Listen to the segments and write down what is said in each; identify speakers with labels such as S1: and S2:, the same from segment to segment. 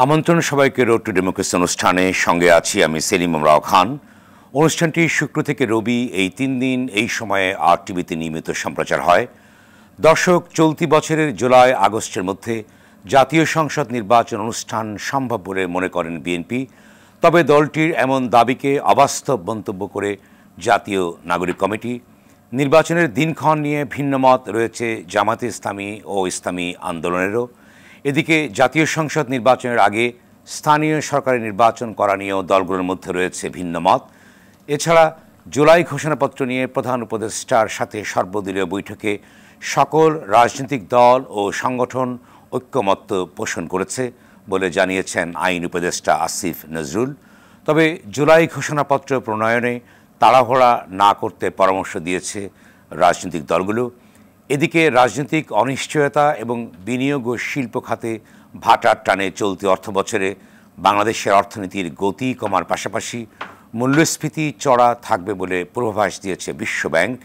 S1: আমন্ত্রণ সবাইকে road two democracy অনুষ্ঠানে সঙ্গে আছি আমি সেলিম আমরাও খান। অনুষ্ঠানটি শুক্র থেকে রবি এই 3 দিন এই সময়ে RTVতে নিয়মিত সম্প্রচার হয়। দর্শক, চলতি বছরের জুলাই আগস্টের মধ্যে জাতীয় সংসদ নির্বাচন অনুষ্ঠান সম্ভব বলে মনে করেন বিএনপি। তবে দলটির এমন দাবিকে অবাস্তব মন্তব্য করে জাতীয় নাগরিক কমিটি। নির্বাচনের দিনক্ষণ নিয়ে ভিন্নমত রয়েছে জামাতে ইসলামী ও ইসলামী আন্দোলনেরও। এদিকে জাতীয় সংসদ নির্বাচনের আগে স্থানীয় সরকারের নির্বাচন করা নিয়েও দলগুলোর মধ্যে রয়েছে ভিন্ন মত। এছাড়া জুলাই ঘোষণাপত্র নিয়ে প্রধান উপদেষ্টার সাথে সর্বদলীয় বৈঠকে সকল রাজনৈতিক দল ও সংগঠন ঐক্যমত্য পোষণ করেছে বলে জানিয়েছেন আইন উপদেষ্টা আসিফ নজরুল। তবে জুলাই ঘোষণাপত্র প্রণয়নে তাড়াহুড়া না করতে পরামর্শ দিয়েছে রাজনৈতিক দলগুলো। এদিকে রাজনৈতিক অনিশ্চয়তা এবং বিনিয়োগ ও শিল্প খাতে ভাটার টানে চলতি অর্থবছরে বাংলাদেশের অর্থনীতির গতি কমার পাশাপাশি মূল্যস্ফীতি চড়া থাকবে বলে পূর্বাভাস দিয়েছে বিশ্বব্যাংক।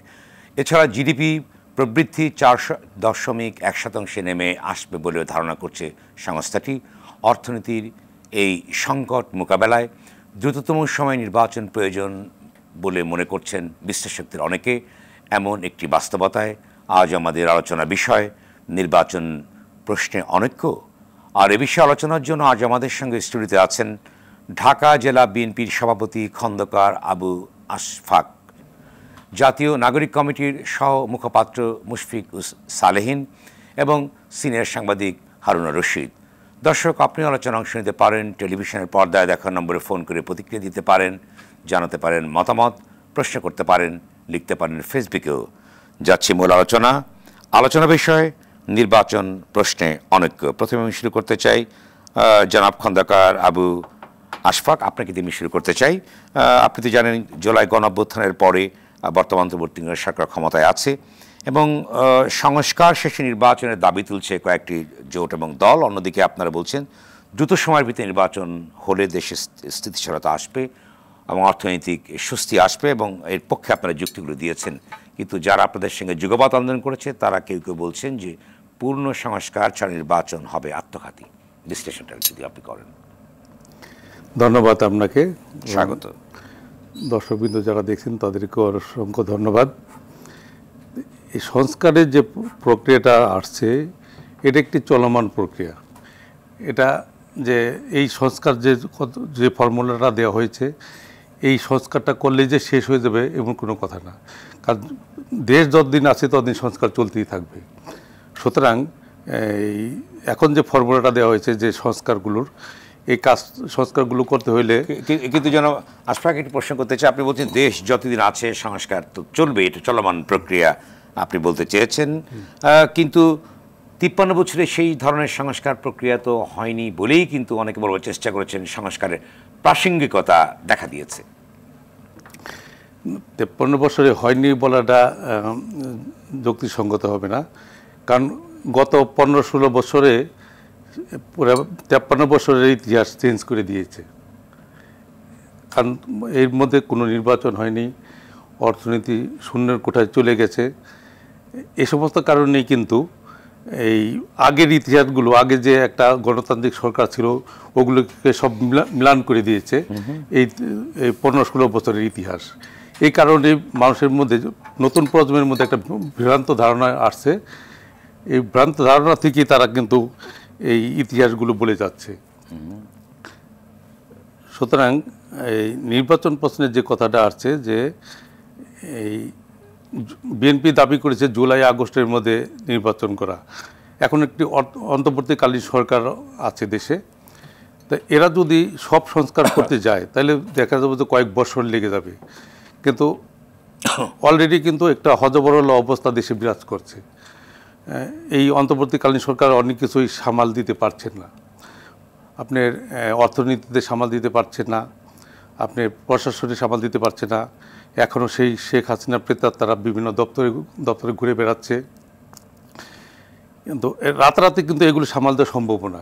S1: এছাড়া জিডিপি প্রবৃদ্ধি 4.1% নেমে আসবে বলে ধারণা করছে সংস্থাটি। অর্থনীতির এই সংকট মোকাবেলায় দ্রুততম সময়ে নির্বাচন প্রয়োজন বলে মনে করছেন বিশ্লেষকদের অনেকে। এমন একটি বাস্তবতায় আজ আমাদের আলোচনার বিষয় নির্বাচন প্রশ্নে অনৈক্য। আর এ বিষয়ে আলোচনার জন্য আজ আমাদের সঙ্গে স্টুডিওতে আছেন ঢাকা জেলা বিএনপির সভাপতি খন্দকার আবু আশফাক, জাতীয় নাগরিক কমিটির সহ মুখপাত্র মুশফিক সালেহীন এবং সিনিয়র সাংবাদিক হারুনা রশিদ। দর্শক, আপনি আলোচনা অংশ নিতে পারেন। টেলিভিশনের পর্দায় দেখার নম্বরে ফোন করে প্রতিক্রিয়া দিতে পারেন, জানাতে পারেন মতামত, প্রশ্ন করতে পারেন, লিখতে পারেন ফেসবুকেও। যাচ্ছি মূল আলোচনা বিষয় নির্বাচন প্রশ্নে অনৈক্য। প্রথমে আমি শুরু করতে চাই জনাব খন্দকার আবু আশফাক, আপনাকে দিয়ে আমি শুরু করতে চাই। আপনি তো জানেন জুলাই গণঅভ্যুত্থানের পরে বর্তমান অন্তর্বর্তীকালীন সরকার ক্ষমতায় আছে এবং সংস্কার শেষে নির্বাচনের দাবি তুলছে কয়েকটি জোট এবং দল। অন্যদিকে আপনারা বলছেন দ্রুত সময়ের ভিতরে নির্বাচন হলে দেশে স্থিতিশীলতা আসবে এবং অর্থনৈতিক স্বস্তি আসবে এবং এর পক্ষে আপনারা যুক্তিগুলো দিয়েছেন। কিন্তু যারা আপনাদের সঙ্গে যুগপৎ আন্দোলন করেছে তারা কেউ কেউ বলছেন যে পূর্ণ সংস্কার ছাড়া নির্বাচন হবে আত্মঘাতী। বিশ্লেষণটা যদি আপনি করেন।
S2: ধন্যবাদ আপনাকে,
S1: স্বাগত।
S2: দর্শকবৃন্দ যারা দেখছেন তাদেরকে অসংখ্য ধন্যবাদ। এই সংস্কারের যে প্রক্রিয়াটা আসছে এটা একটি চলমান প্রক্রিয়া। এটা যে এই সংস্কার যে ফর্মুলাটা দেওয়া হয়েছে এই সংস্কারটা করলে যে শেষ হয়ে যাবে এমন কোনো কথা না, কারণ দেশ যতদিন আছে ততদিন সংস্কার চলতেই থাকবে। সুতরাং এখন যে ফর্মুলাটা দেওয়া হয়েছে যে সংস্কারগুলো করতে হইলে
S1: কিন্তু যেন আশফাক একটি প্রশ্ন করতে চাই। আপনি বলছেন দেশ যতদিন আছে সংস্কার তো চলবে, এটা চলমান প্রক্রিয়া আপনি বলতে চেয়েছেন, কিন্তু 53 বছরে সেই ধরনের সংস্কার প্রক্রিয়া তো হয়নি বলেই কিন্তু অনেকে বড় চেষ্টা করেছেন সংস্কারের প্রাসঙ্গিকতা দেখা দিয়েছে।
S2: 53 বছরে হয়নি বলাটা যুক্তিসঙ্গত হবে না, কারণ গত 15-16 বছরে পুরো 53 বছরের ইতিহাস চেঞ্জ করে দিয়েছে। কারণ এর মধ্যে কোনো নির্বাচন হয়নি, অর্থনীতি শূন্যের কোঠায় চলে গেছে। এই সমস্ত কারণেই কিন্তু এই আগের ইতিহাসগুলো, আগে যে একটা গণতান্ত্রিক সরকার ছিল ওগুলোকে সব মিলান করে দিয়েছে এই 15-16 বছরের ইতিহাস। এই কারণে মানুষের মধ্যে, নতুন প্রজন্মের মধ্যে একটা ভ্রান্ত ধারণা আসছে। এই ভ্রান্ত ধারণা থেকেই তারা কিন্তু এই ইতিহাসগুলো বলে যাচ্ছে। সুতরাং এই নির্বাচন প্রশ্নের যে কথাটা আসছে যে এই বিএনপি দাবি করেছে জুলাই আগস্টের মধ্যে নির্বাচন করা। এখন একটি অন্তর্বর্তীকালীন সরকার আছে দেশে, তো এরা যদি সব সংস্কার করতে যায় তাহলে দেখা যাবে যে কয়েক বছর লেগে যাবে। কিন্তু অলরেডি কিন্তু একটা হযবরল অবস্থা দেশে বিরাজ করছে। এই অন্তর্বর্তীকালীন সরকার অনেক কিছুই সামাল দিতে পারছেন না। আপনার অর্থনীতিতে সামাল দিতে পারছেন না, আপনার প্রশাসনে সামাল দিতে পারছে না। এখনও সেই শেখ হাসিনার প্রেতাত্মারা তারা বিভিন্ন দপ্তরে ঘুরে বেড়াচ্ছে। কিন্তু রাতারাতি কিন্তু এগুলো সামাল দেওয়া সম্ভব না।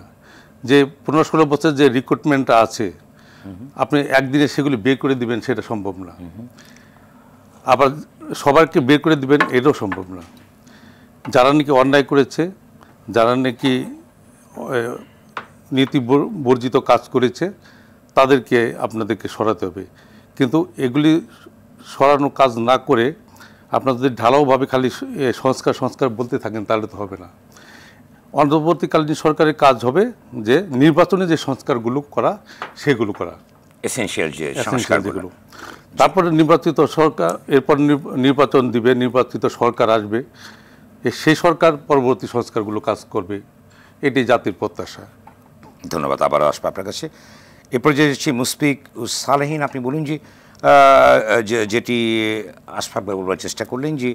S2: যে 15-16 বছর যে রিক্রুটমেন্টটা আছে আপনি একদিনে সেগুলি বের করে দিবেন সেটা সম্ভব না। আবার সবাইকে বের করে দিবেন এটাও সম্ভব না। যারা নাকি অন্যায় করেছে, যারা নাকি নীতি বর্জিত কাজ করেছে তাদেরকে আপনাদেরকে সরাতে হবে। কিন্তু এগুলি সরানোর কাজ না করে আপনারা যদি ঢালাওভাবে খালি সংস্কার বলতে থাকেন তাহলে তো হবে না। অন্তর্বর্তীকালীন সরকারের কাজ হবে যে নির্বাচনে যে সংস্কারগুলো করা সেগুলো করা,
S1: এসেনশিয়াল যে সংস্কারগুলো।
S2: তারপরে নির্বাচিত সরকার, এরপর নির্বাচন দিবে, নির্বাচিত সরকার আসবে, সেই সরকার পরবর্তী সংস্কারগুলো কাজ করবে, এটি জাতির প্রত্যাশা।
S1: ধন্যবাদ, আবারও আসবো আপনার কাছে। এরপর যে মুশফিক সালেহীন, আপনি বলুন যে যেটি আশফাক ভাই বলবার চেষ্টা করলেন যে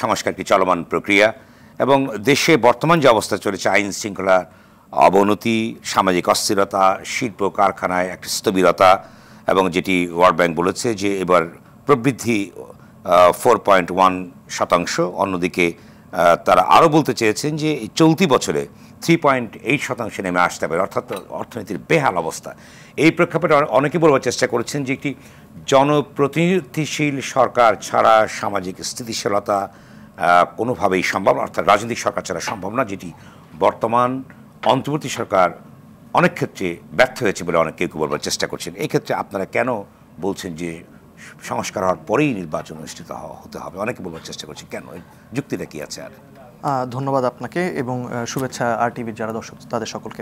S1: সংস্কার কি চলমান প্রক্রিয়া এবং দেশে বর্তমান যে অবস্থা চলেছে, আইন শৃঙ্খলার অবনতি, সামাজিক অস্থিরতা, শিল্প কারখানায় একটা স্থবিরতা, এবং যেটি ওয়ার্ল্ড ব্যাংক বলেছে যে এবার প্রবৃদ্ধি 4.1%, অন্যদিকে তারা আরও বলতে চেয়েছেন যে চলতি বছরে 3.8% নেমে আসতে পারে, অর্থাৎ অর্থনীতির বেহাল অবস্থা। এই প্রেক্ষাপটে অনেকে বলবার চেষ্টা করেছেন যে একটি জনপ্রতিনিধিশীল সরকার ছাড়া সামাজিক স্থিতিশীলতা কোনোভাবেই সম্ভব, অর্থাৎ রাজনৈতিক সরকার ছাড়া সম্ভব না, যেটি বর্তমান অন্তর্বর্তী সরকার অনেক ক্ষেত্রে ব্যর্থ হয়েছে বলে অনেক কেউ বলবার চেষ্টা করছেন। এই ক্ষেত্রে আপনারা কেন বলছেন যে সংস্কার হওয়ার পরেই নির্বাচন অনুষ্ঠিত হতে হবে? অনেকে বলবার চেষ্টা করছে, কেন? যুক্তিটা কি আছে? আর
S3: ধন্যবাদ আপনাকে এবং শুভেচ্ছা RTVর যারা দর্শক তাদের সকলকে।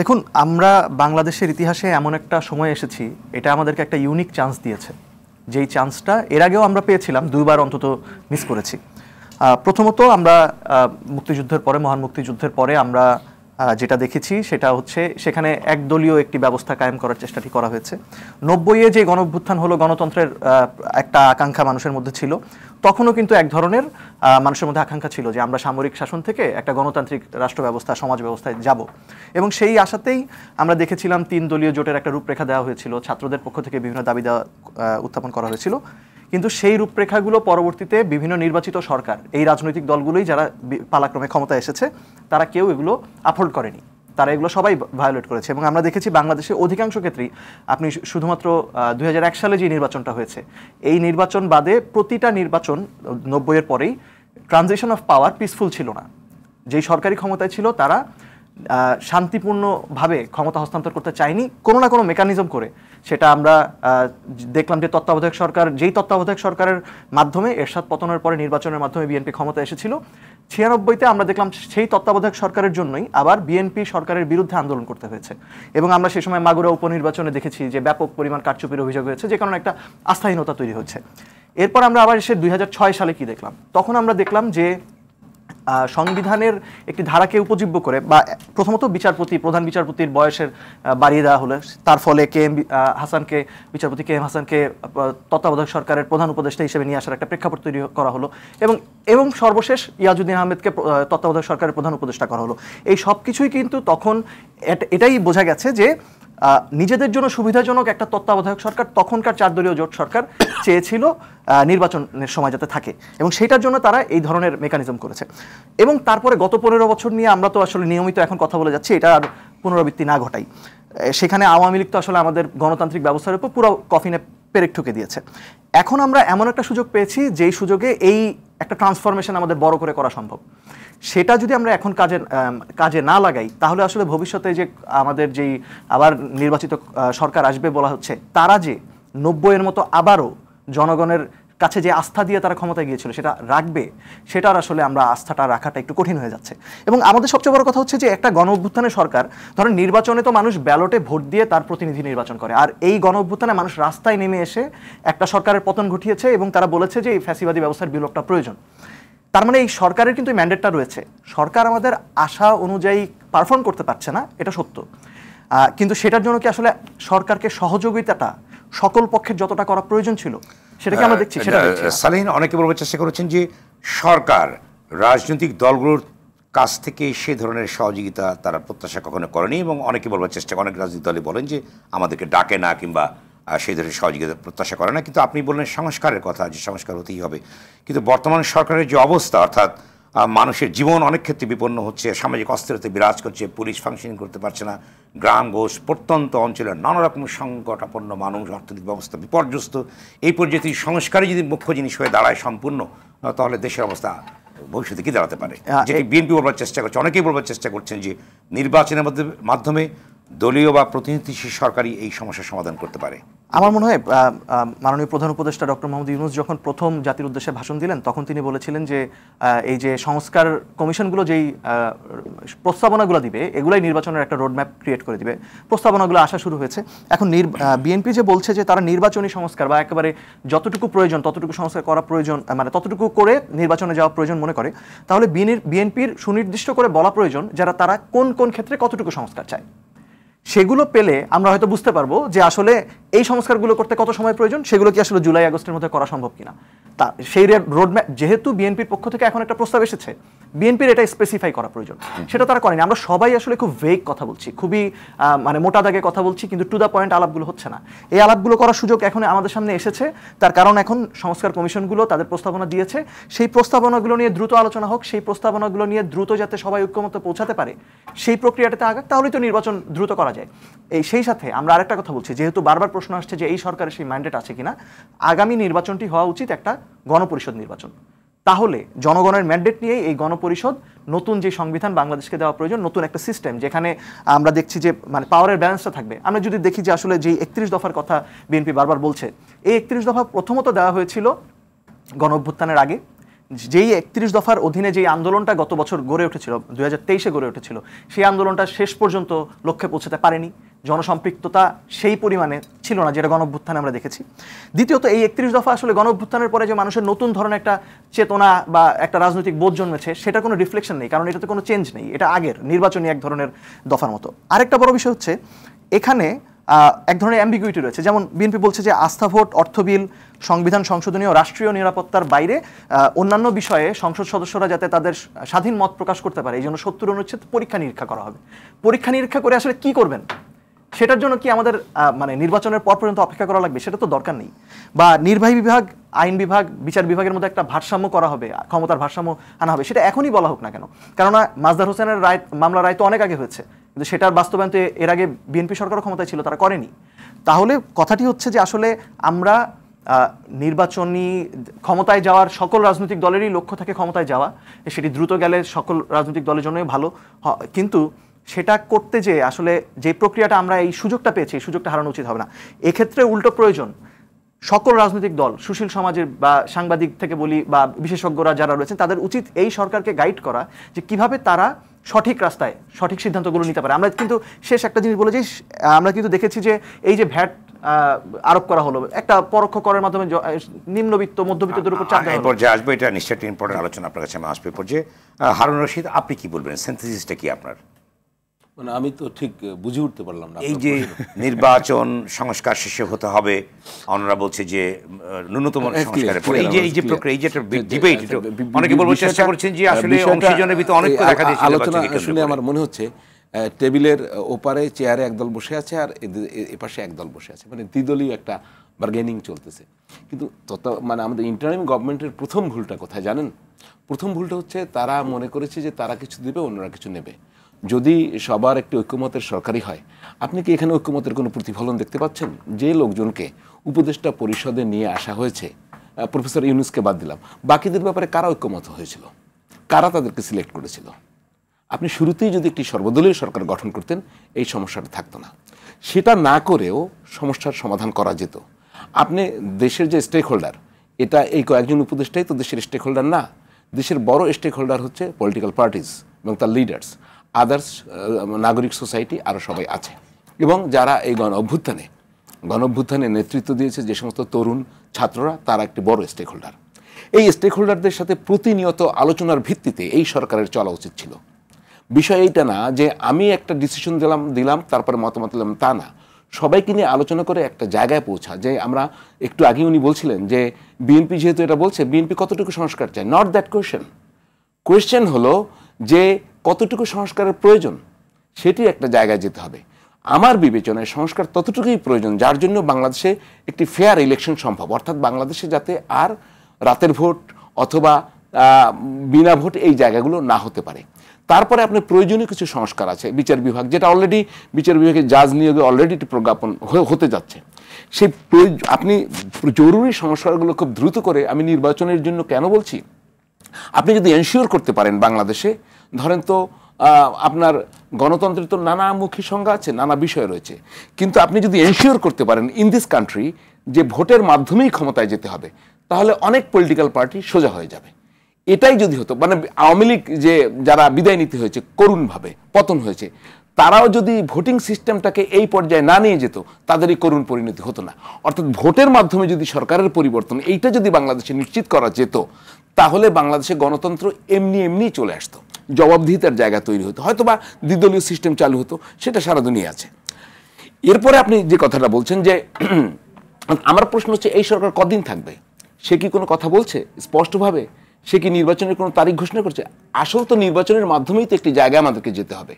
S3: দেখুন, আমরা বাংলাদেশের ইতিহাসে এমন একটা সময় এসেছি, এটা আমাদেরকে একটা ইউনিক চান্স দিয়েছে, যেই চান্সটা এর আগেও আমরা পেয়েছিলাম, দুইবার অন্তত মিস করেছি। প্রথমত আমরা মুক্তিযুদ্ধের পরে, মহান মুক্তিযুদ্ধের পরে আমরা যেটা দেখেছি সেটা হচ্ছে সেখানে একদলীয় একটি ব্যবস্থা কায়েম করার চেষ্টাটি করা হয়েছে। 90-এ যে গণঅভ্যুত্থান হলো, গণতন্ত্রের একটা আকাঙ্ক্ষা মানুষের মধ্যে ছিল, তখনও কিন্তু এক ধরনের মানুষের মধ্যে আকাঙ্ক্ষা ছিল যে আমরা সামরিক শাসন থেকে একটা গণতান্ত্রিক রাষ্ট্র ব্যবস্থা, সমাজ ব্যবস্থায় যাব, এবং সেই আশাতেই আমরা দেখেছিলাম 3 দলীয় জোটের একটা রূপরেখা দেওয়া হয়েছিল, ছাত্রদের পক্ষ থেকে বিভিন্ন দাবি উত্থাপন করা হয়েছিল। কিন্তু সেই রূপরেখাগুলো পরবর্তীতে বিভিন্ন নির্বাচিত সরকার, এই রাজনৈতিক দলগুলোই যারা পালাক্রমে ক্ষমতায় এসেছে, তারা কেউ এগুলো আপহোল্ড করেনি, তারা এগুলো সবাই ভায়োলেট করেছে। এবং আমরা দেখেছি বাংলাদেশে অধিকাংশ ক্ষেত্রেই, আপনি শুধুমাত্র 2001 সালে যে নির্বাচনটা হয়েছে, এই নির্বাচন বাদে প্রতিটা নির্বাচন 90-এর পরেই ট্রানজিশন অফ পাওয়ার পিসফুল ছিল না। যেই সরকারি ক্ষমতায় ছিল তারা শান্তিপূর্ণভাবে ক্ষমতা হস্তান্তর করতে চায়নি, কোনো না কোনো মেকানিজম করে। সেটা আমরা দেখলাম যে যেই তত্ত্বাবধায়ক সরকারের মাধ্যমে এরশাদ পতনের পরে নির্বাচনের মাধ্যমে বিএনপি ক্ষমতা এসেছিল, 96-তে আমরা দেখলাম সেই তত্ত্বাবধায়ক সরকারের জন্যই আবার বিএনপি সরকারের বিরুদ্ধে আন্দোলন করতে হয়েছে। এবং আমরা সেই সময় মাগুরা উপনির্বাচনে দেখেছি যে ব্যাপক পরিমাণ কারচুপির অভিযোগ হয়েছে, যে কারণে একটা আস্থাহীনতা তৈরি হচ্ছে। এরপর আমরা আবার এসে 2006 সালে কি দেখলাম? তখন আমরা দেখলাম যে সংবিধানের একটি ধারাকে উপজীব্য করে, বা প্রথমত প্রধান বিচারপতির বয়সের বাড়িয়ে দেওয়া হলো, তার ফলে বিচারপতি কে এম হাসানকে তত্ত্বাবধায়ক সরকারের প্রধান উপদেষ্টা হিসেবে নিয়ে আসার একটা প্রেক্ষাপট তৈরি করা হলো, এবং সর্বশেষ ইয়াজউদ্দিন আহমেদকে তত্ত্বাবধায়ক সরকারের প্রধান উপদেষ্টা করা হলো। এই সব কিছুই কিন্তু তখন এটাই বোঝা গেছে যে নিজেদের জন্য সুবিধাজনক একটা তত্ত্বাবধায়ক সরকার তখনকার 4 দলীয় জোট সরকার চেয়েছিল নির্বাচনের সময় যাতে থাকে, এবং সেটার জন্য তারা এই ধরনের মেকানিজম করেছে। এবং তারপরে গত 15 বছর নিয়ে আমরা তো আসলে নিয়মিত এখন কথা বলে যাচ্ছি, এটা আর পুনরাবৃত্তি না ঘটাই। সেখানে আওয়ামী লীগ তো আসলে আমাদের গণতান্ত্রিক ব্যবস্থার উপর পুরো কফিনে পেরেক ঠুকে দিয়েছে। এখন আমরা এমন একটা সুযোগ পেয়েছি, যেই সুযোগে এই একটা ট্রান্সফরমেশন আমাদের বড় করে করা সম্ভব। সেটা যদি আমরা এখন কাজে না লাগাই, তাহলে আসলে ভবিষ্যতে যে আমাদের যেই আবার নির্বাচিত সরকার আসবে বলা হচ্ছে, তারা যে 90-এর মতো আবারও জনগণের কাছে যে আস্থা দিয়ে তারা ক্ষমতায় গিয়েছিল সেটা রাখবে, সেটার আসলে আমরা আস্থাটা রাখাটা একটু কঠিন হয়ে যাচ্ছে। এবং আমাদের সবচেয়ে বড় কথা হচ্ছে যে একটা গণ অভ্যুত্থানের সরকার, ধরেন নির্বাচনে তো মানুষ ব্যালটে ভোট দিয়ে তার প্রতিনিধি নির্বাচন করে, আর এই গণ অভ্যুত্থানে মানুষ রাস্তায় নেমে এসে একটা সরকারের পতন ঘটিয়েছে, এবং তারা বলেছে যে এই ফ্যাসিবাদী ব্যবস্থার বিলোপটা প্রয়োজন। তার মানে এই সরকারের কিন্তু ম্যান্ডেটটা রয়েছে, সরকার আমাদের আশা অনুযায়ী পারফর্ম করতে পারছে না, এটা সত্য। কিন্তু সেটার জন্য কি আসলে সরকারকে সহযোগিতাটা সকল পক্ষের যতটা করা প্রয়োজন ছিল সেটা কি আমরা দেখছি? সেটা
S1: সালেহীন অনেকে বলবার চেষ্টা করেছেন যে সরকার রাজনৈতিক দলগুলোর কাছ থেকে সে ধরনের সহযোগিতা তারা প্রত্যাশা কখনো করেনি, এবং অনেকে বলবার চেষ্টা, অনেক রাজনৈতিক দলই বলেন যে আমাদেরকে ডাকে না কিংবা সেই ধরনের সহযোগিতা প্রত্যাশা করে না। কিন্তু আপনি বললেন সংস্কারের কথা, যে সংস্কার হতেই হবে, কিন্তু বর্তমান সরকারের যে অবস্থা, অর্থাৎ মানুষের জীবন অনেক ক্ষেত্রে বিপন্ন হচ্ছে, সামাজিক অস্থিরতা বিরাজ করছে, পুলিশ ফাংশনিং করতে পারছে না, গ্রামগঞ্জ প্রত্যন্ত অঞ্চলের নানা রকম সংকটাপন্ন মানুষ, অর্থনৈতিক ব্যবস্থা বিপর্যস্ত। এই পর্যায়ে সংস্কারই যদি মুখ্য জিনিস হয়ে দাঁড়ায় সম্পূর্ণ, তাহলে দেশের অবস্থা ভবিষ্যতে কি দাঁড়াতে পারে, যেটি বিএনপি বলবার চেষ্টা করছে, অনেকেই বলবার চেষ্টা করছেন যে নির্বাচনের মাধ্যমে দলীয় বা প্রতিনিধিশীল সরকারই এই সমস্যার সমাধান করতে পারে?
S3: আমার মনে হয় মাননীয় প্রধান উপদেষ্টা ডক্টর মোহাম্মদ ইউনূস যখন প্রথম জাতির উদ্দেশ্যে ভাষণ দিলেন তখন তিনি বলেছিলেন যে এই যে সংস্কার কমিশনগুলো যেই প্রস্তাবনাগুলো দিবে এগুলাই নির্বাচনের একটা রোডম্যাপ ক্রিয়েট করে দিবে, প্রস্তাবনাগুলো আসা শুরু হয়েছে। এখন বিএনপি যে বলছে যে তারা নির্বাচনী সংস্কার বা একেবারে যতটুকু প্রয়োজন ততটুকু সংস্কার করা প্রয়োজন, মানে ততটুকু করে নির্বাচনে যাওয়া প্রয়োজন মনে করে, তাহলে বিএনপির সুনির্দিষ্ট করে বলা প্রয়োজন যারা তারা কোন কোন ক্ষেত্রে কতটুকু সংস্কার চায়। সেগুলো পেলে আমরা হয়তো বুঝতে পারবো যে আসলে এই সংস্কারগুলো করতে কত সময় প্রয়োজন, সেগুলো কি আসলে জুলাই আগস্টের মধ্যে করা সম্ভব কিনা। তা সেই রোডম্যাপ যেহেতু বিএনপির পক্ষ থেকে এখন একটা প্রস্তাব এসেছে, বিএনপির এটা স্পেসিফাই করা প্রয়োজন, সেটা তারা করেনি। আমরা সবাই আসলে খুব ভেগ কথা বলছি, খুবই মানে মোটা দাগে কথা বলছি, কিন্তু টু দ্য পয়েন্ট আলাপগুলো হচ্ছে না। এই আলাপগুলো করার সুযোগ এখন আমাদের সামনে এসেছে, তার কারণ এখন সংস্কার কমিশনগুলো তাদের প্রস্তাবনা দিয়েছে, সেই প্রস্তাবনাগুলো নিয়ে দ্রুত আলোচনা হোক, সেই প্রস্তাবনাগুলো নিয়ে দ্রুত যাতে সবাই ঐক্যমত্যে পৌঁছাতে পারে সেই প্রক্রিয়াটাতে আগাক, তাহলেই তো নির্বাচন দ্রুত করা যায়। সেই সাথে আমরা আরেকটা কথা বলছি, যেহেতু বারবার প্রশ্ন আসছে যে এই সরকারের সেই ম্যান্ডেট আছে কিনা, আগামী নির্বাচনটি হওয়া উচিত একটা গণপরিষদ নির্বাচন। তাহলে জনগণের ম্যান্ডেট নিয়ে এই গণপরিষদ, নতুন যে সংবিধান বাংলাদেশকে দেওয়া প্রয়োজন, নতুন একটা সিস্টেম যেখানে আমরা দেখছি যে মানে পাওয়ারের ব্যালেন্সটা থাকবে। আমরা যদি দেখি যে আসলে যে 31 দফার কথা বিএনপি বারবার বলছে, এই 31 দফা প্রথমত দেওয়া হয়েছিল গণ অভ্যুত্থানের আগে, যেই 31 দফার অধীনে যেই আন্দোলনটা গত বছর গড়ে উঠেছিল, 2023-এ গড়ে উঠেছিল, সেই আন্দোলনটা শেষ পর্যন্ত লক্ষ্যে পৌঁছাতে পারেনি, জনসম্পৃক্ততা সেই পরিমাণে ছিল না যেটা গণ অভ্যুত্থানে আমরা দেখেছি। দ্বিতীয়ত এই 31 দফা আসলে গণ অভ্যুত্থানের পরে যে মানুষের নতুন ধরনের একটা চেতনা বা একটা রাজনৈতিক বোধ জন্মেছে, সেটা কোনো রিফ্লেকশন নেই, কারণ এটাতে কোনো চেঞ্জ নেই, এটা আগের নির্বাচনী এক ধরনের দফার মতো। আরেকটা বড় বিষয় হচ্ছে এখানে এক ধরনের অ্যাম্বিগুইটি রয়েছে, যেমন বিএনপি বলছে যে আস্থা ভোট, অর্থ বিল, সংবিধান সংশোধনী ও রাষ্ট্রীয় নিরাপত্তার বাইরে অন্যান্য বিষয়ে সংসদ সদস্যরা যাতে তাদের স্বাধীন মত প্রকাশ করতে পারে, এই জন্য 70 অনুচ্ছেদ পরীক্ষা নিরীক্ষা করা হবে। পরীক্ষা নিরীক্ষা করে আসলে কি করবেন, সেটার জন্য কি আমাদের মানে নির্বাচনের পর পর্যন্ত অপেক্ষা করা লাগবে? সেটা তো দরকার নেই। বা নির্বাহী বিভাগ, আইন বিভাগ, বিচার বিভাগের মধ্যে একটা ভারসাম্য করা হবে, ক্ষমতার ভারসাম্য আনা হবে, সেটা এখনই বলা হোক না কেন? কেননা মাজদার হোসেনের রায়, মামলা রায় তো অনেক আগে হয়েছে, কিন্তু সেটার বাস্তবায়ন তো এর আগে বিএনপি সরকারও ক্ষমতায় ছিল, তারা করেনি। তাহলে কথাটি হচ্ছে যে আসলে আমরা নির্বাচনী ক্ষমতায় যাওয়ার সকল রাজনৈতিক দলেরই লক্ষ্য থাকে ক্ষমতায় যাওয়া, সেটি দ্রুত গেলে সকল রাজনৈতিক দলের জন্যই ভালো, কিন্তু সেটা করতে যে আসলে যে প্রক্রিয়াটা আমরা এই সুযোগটা পেয়েছি, এই সুযোগটা হারানো উচিত হবে না। এক্ষেত্রে উল্টো প্রয়োজন সকল রাজনৈতিক দল, সুশীল সমাজের বা সাংবাদিক থেকে বলি বা বিশেষজ্ঞরা যারা রয়েছেন, তাদের উচিত এই সরকারকে গাইড করা যে কিভাবে তারা সঠিক রাস্তায় সঠিক সিদ্ধান্তগুলো নিতে পারে। আমরা কিন্তু শেষ একটা জিনিস বলে যে আমরা কিন্তু দেখেছি যে এই যে ভ্যাট আরোপ করা হলো, একটা পরোক্ষ করের মাধ্যমে নিম্নবিত্ত মধ্যবিত্তদের উপর চাপ দেওয়া হলো।
S1: আসবে, এটা নিশ্চয়ই ইম্পর্টেন্ট আলোচনা আপনার কাছে আমি আসবে পর্যায়ে। হারুন রশিদ, আপনি কি বলবেন, সিনথেসিসটা কি আপনার?
S4: মানে আমি তো ঠিক বুঝে উঠতে পারলাম না।
S1: এই যে নির্বাচন সংস্কার শেষে হতে হবে, অন্যরা বলছে যে ন্যূনতম সংস্কারের পরে এই যে প্রক্রিয়া, এই যে একটা ডিবেট, অনেকে বলবো চেষ্টা করছেন যে আসলে অংশীজনের ভিতরে অনেক দেখা দিয়েছে
S4: আলোচনা। আসলে আমার মনে হচ্ছে টেবিলের ওপারে চেয়ারে একদল বসে আছে আর এপাশে একদল বসে আছে, মানে দ্বিদলীয় একটা বার্গেনিং চলতেছে। কিন্তু মানে আমাদের ইন্টারিম গভর্নমেন্টের প্রথম ভুলটা কোথায় জানেন? প্রথম ভুলটা হচ্ছে তারা মনে করেছে যে তারা কিছু দেবে, অন্যরা কিছু নেবে। যদি সবার একটি ঐক্যমতের সরকারি হয়, আপনি কি এখানে ঐক্যমতের কোনো প্রতিফলন দেখতে পাচ্ছেন? যে লোকজনকে উপদেষ্টা পরিষদে নিয়ে আসা হয়েছে, প্রফেসর ইউনূসকে বাদ দিলাম, বাকিদের ব্যাপারে কারা ঐক্যমত হয়েছিল, কারা তাদেরকে সিলেক্ট করেছিল? আপনি শুরুতেই যদি একটি সর্বদলীয় সরকার গঠন করতেন, এই সমস্যাটা থাকতো না। সেটা না করেও সমস্যার সমাধান করা যেত। আপনি দেশের যে স্টেক হোল্ডার, এটা এই কয়েকজন উপদেষ্টাই তো দেশের স্টেক হোল্ডার না। দেশের বড় স্টেক হোল্ডার হচ্ছে পলিটিক্যাল পার্টিস এবং তার লিডার্স, আদার্স নাগরিক সোসাইটি, আরও সবাই আছে। এবং যারা এই গণ অভ্যুত্থানে নেতৃত্ব দিয়েছে, যে সমস্ত তরুণ ছাত্ররা, তারা একটি বড় স্টেক হোল্ডার। এই স্টেক হোল্ডারদের সাথে প্রতিনিয়ত আলোচনার ভিত্তিতে এই সরকারের চলা উচিত ছিল। বিষয় এইটা না যে আমি একটা ডিসিশন দিলাম তারপরে মতামত দিলাম, তা না। সবাইকে নিয়ে আলোচনা করে একটা জায়গায় পৌঁছা। যে আমরা একটু আগে উনি বলছিলেন যে বিএনপি যেহেতু এটা বলছে, বিএনপি কতটুকু সংস্কার চায়, নট দ্যাট কোয়েশ্চেন হলো যে কতটুকু সংস্কারের প্রয়োজন, সেটি একটা জায়গায় যেতে হবে। আমার বিবেচনায় সংস্কার ততটুকুই প্রয়োজন যার জন্য বাংলাদেশে একটি ফেয়ার ইলেকশন সম্ভব, অর্থাৎ বাংলাদেশে যাতে আর রাতের ভোট অথবা বিনা ভোট এই জায়গাগুলো না হতে পারে। তারপরে আপনার প্রয়োজনীয় কিছু সংস্কার আছে। বিচার বিভাগ, যেটা অলরেডি বিচার বিভাগের জাজ নিয়োগে অলরেডি একটি প্রজ্ঞাপন হতে যাচ্ছে, সেই আপনি জরুরি সংস্কারগুলো খুব দ্রুত করে, আমি নির্বাচনের জন্য কেন বলছি, আপনি যদি এনশিওর করতে পারেন বাংলাদেশে, ধরেন তো আপনার গণতন্ত্রের তো নানামুখী সংজ্ঞা আছে, নানা বিষয় রয়েছে, কিন্তু আপনি যদি এনশিওর করতে পারেন ইন দিস কান্ট্রি যে ভোটের মাধ্যমেই ক্ষমতায় যেতে হবে, তাহলে অনেক পলিটিক্যাল পার্টি সোজা হয়ে যাবে। এটাই যদি হতো, মানে আওয়ামী লীগ যে যারা বিদায় নিতে হয়েছে, করুণভাবে পতন হয়েছে, তারাও যদি ভোটিং সিস্টেমটাকে এই পর্যায়ে না নিয়ে যেত, তাদেরই করুণ পরিণতি হতো না। অর্থাৎ ভোটের মাধ্যমে যদি সরকারের পরিবর্তন এইটা যদি বাংলাদেশে নিশ্চিত করা যেত, তাহলে বাংলাদেশে গণতন্ত্র এমনি চলে আসতো, জবাবদিহিতার জায়গা তৈরি হতো, হয়তো বা দ্বিদলীয় সিস্টেম চালু হতো, সেটা সারা দুনিয়া আছে। এরপরে আপনি যে কথাটা বলছেন যে আমার প্রশ্ন হচ্ছে এই সরকার কদিন থাকবে, সে কি কোনো কথা বলছে স্পষ্টভাবে? সে কি নির্বাচনের কোনো তারিখ ঘোষণা করছে? আসল তো নির্বাচনের মাধ্যমেই তো একটি জায়গায় আমাদেরকে যেতে হবে,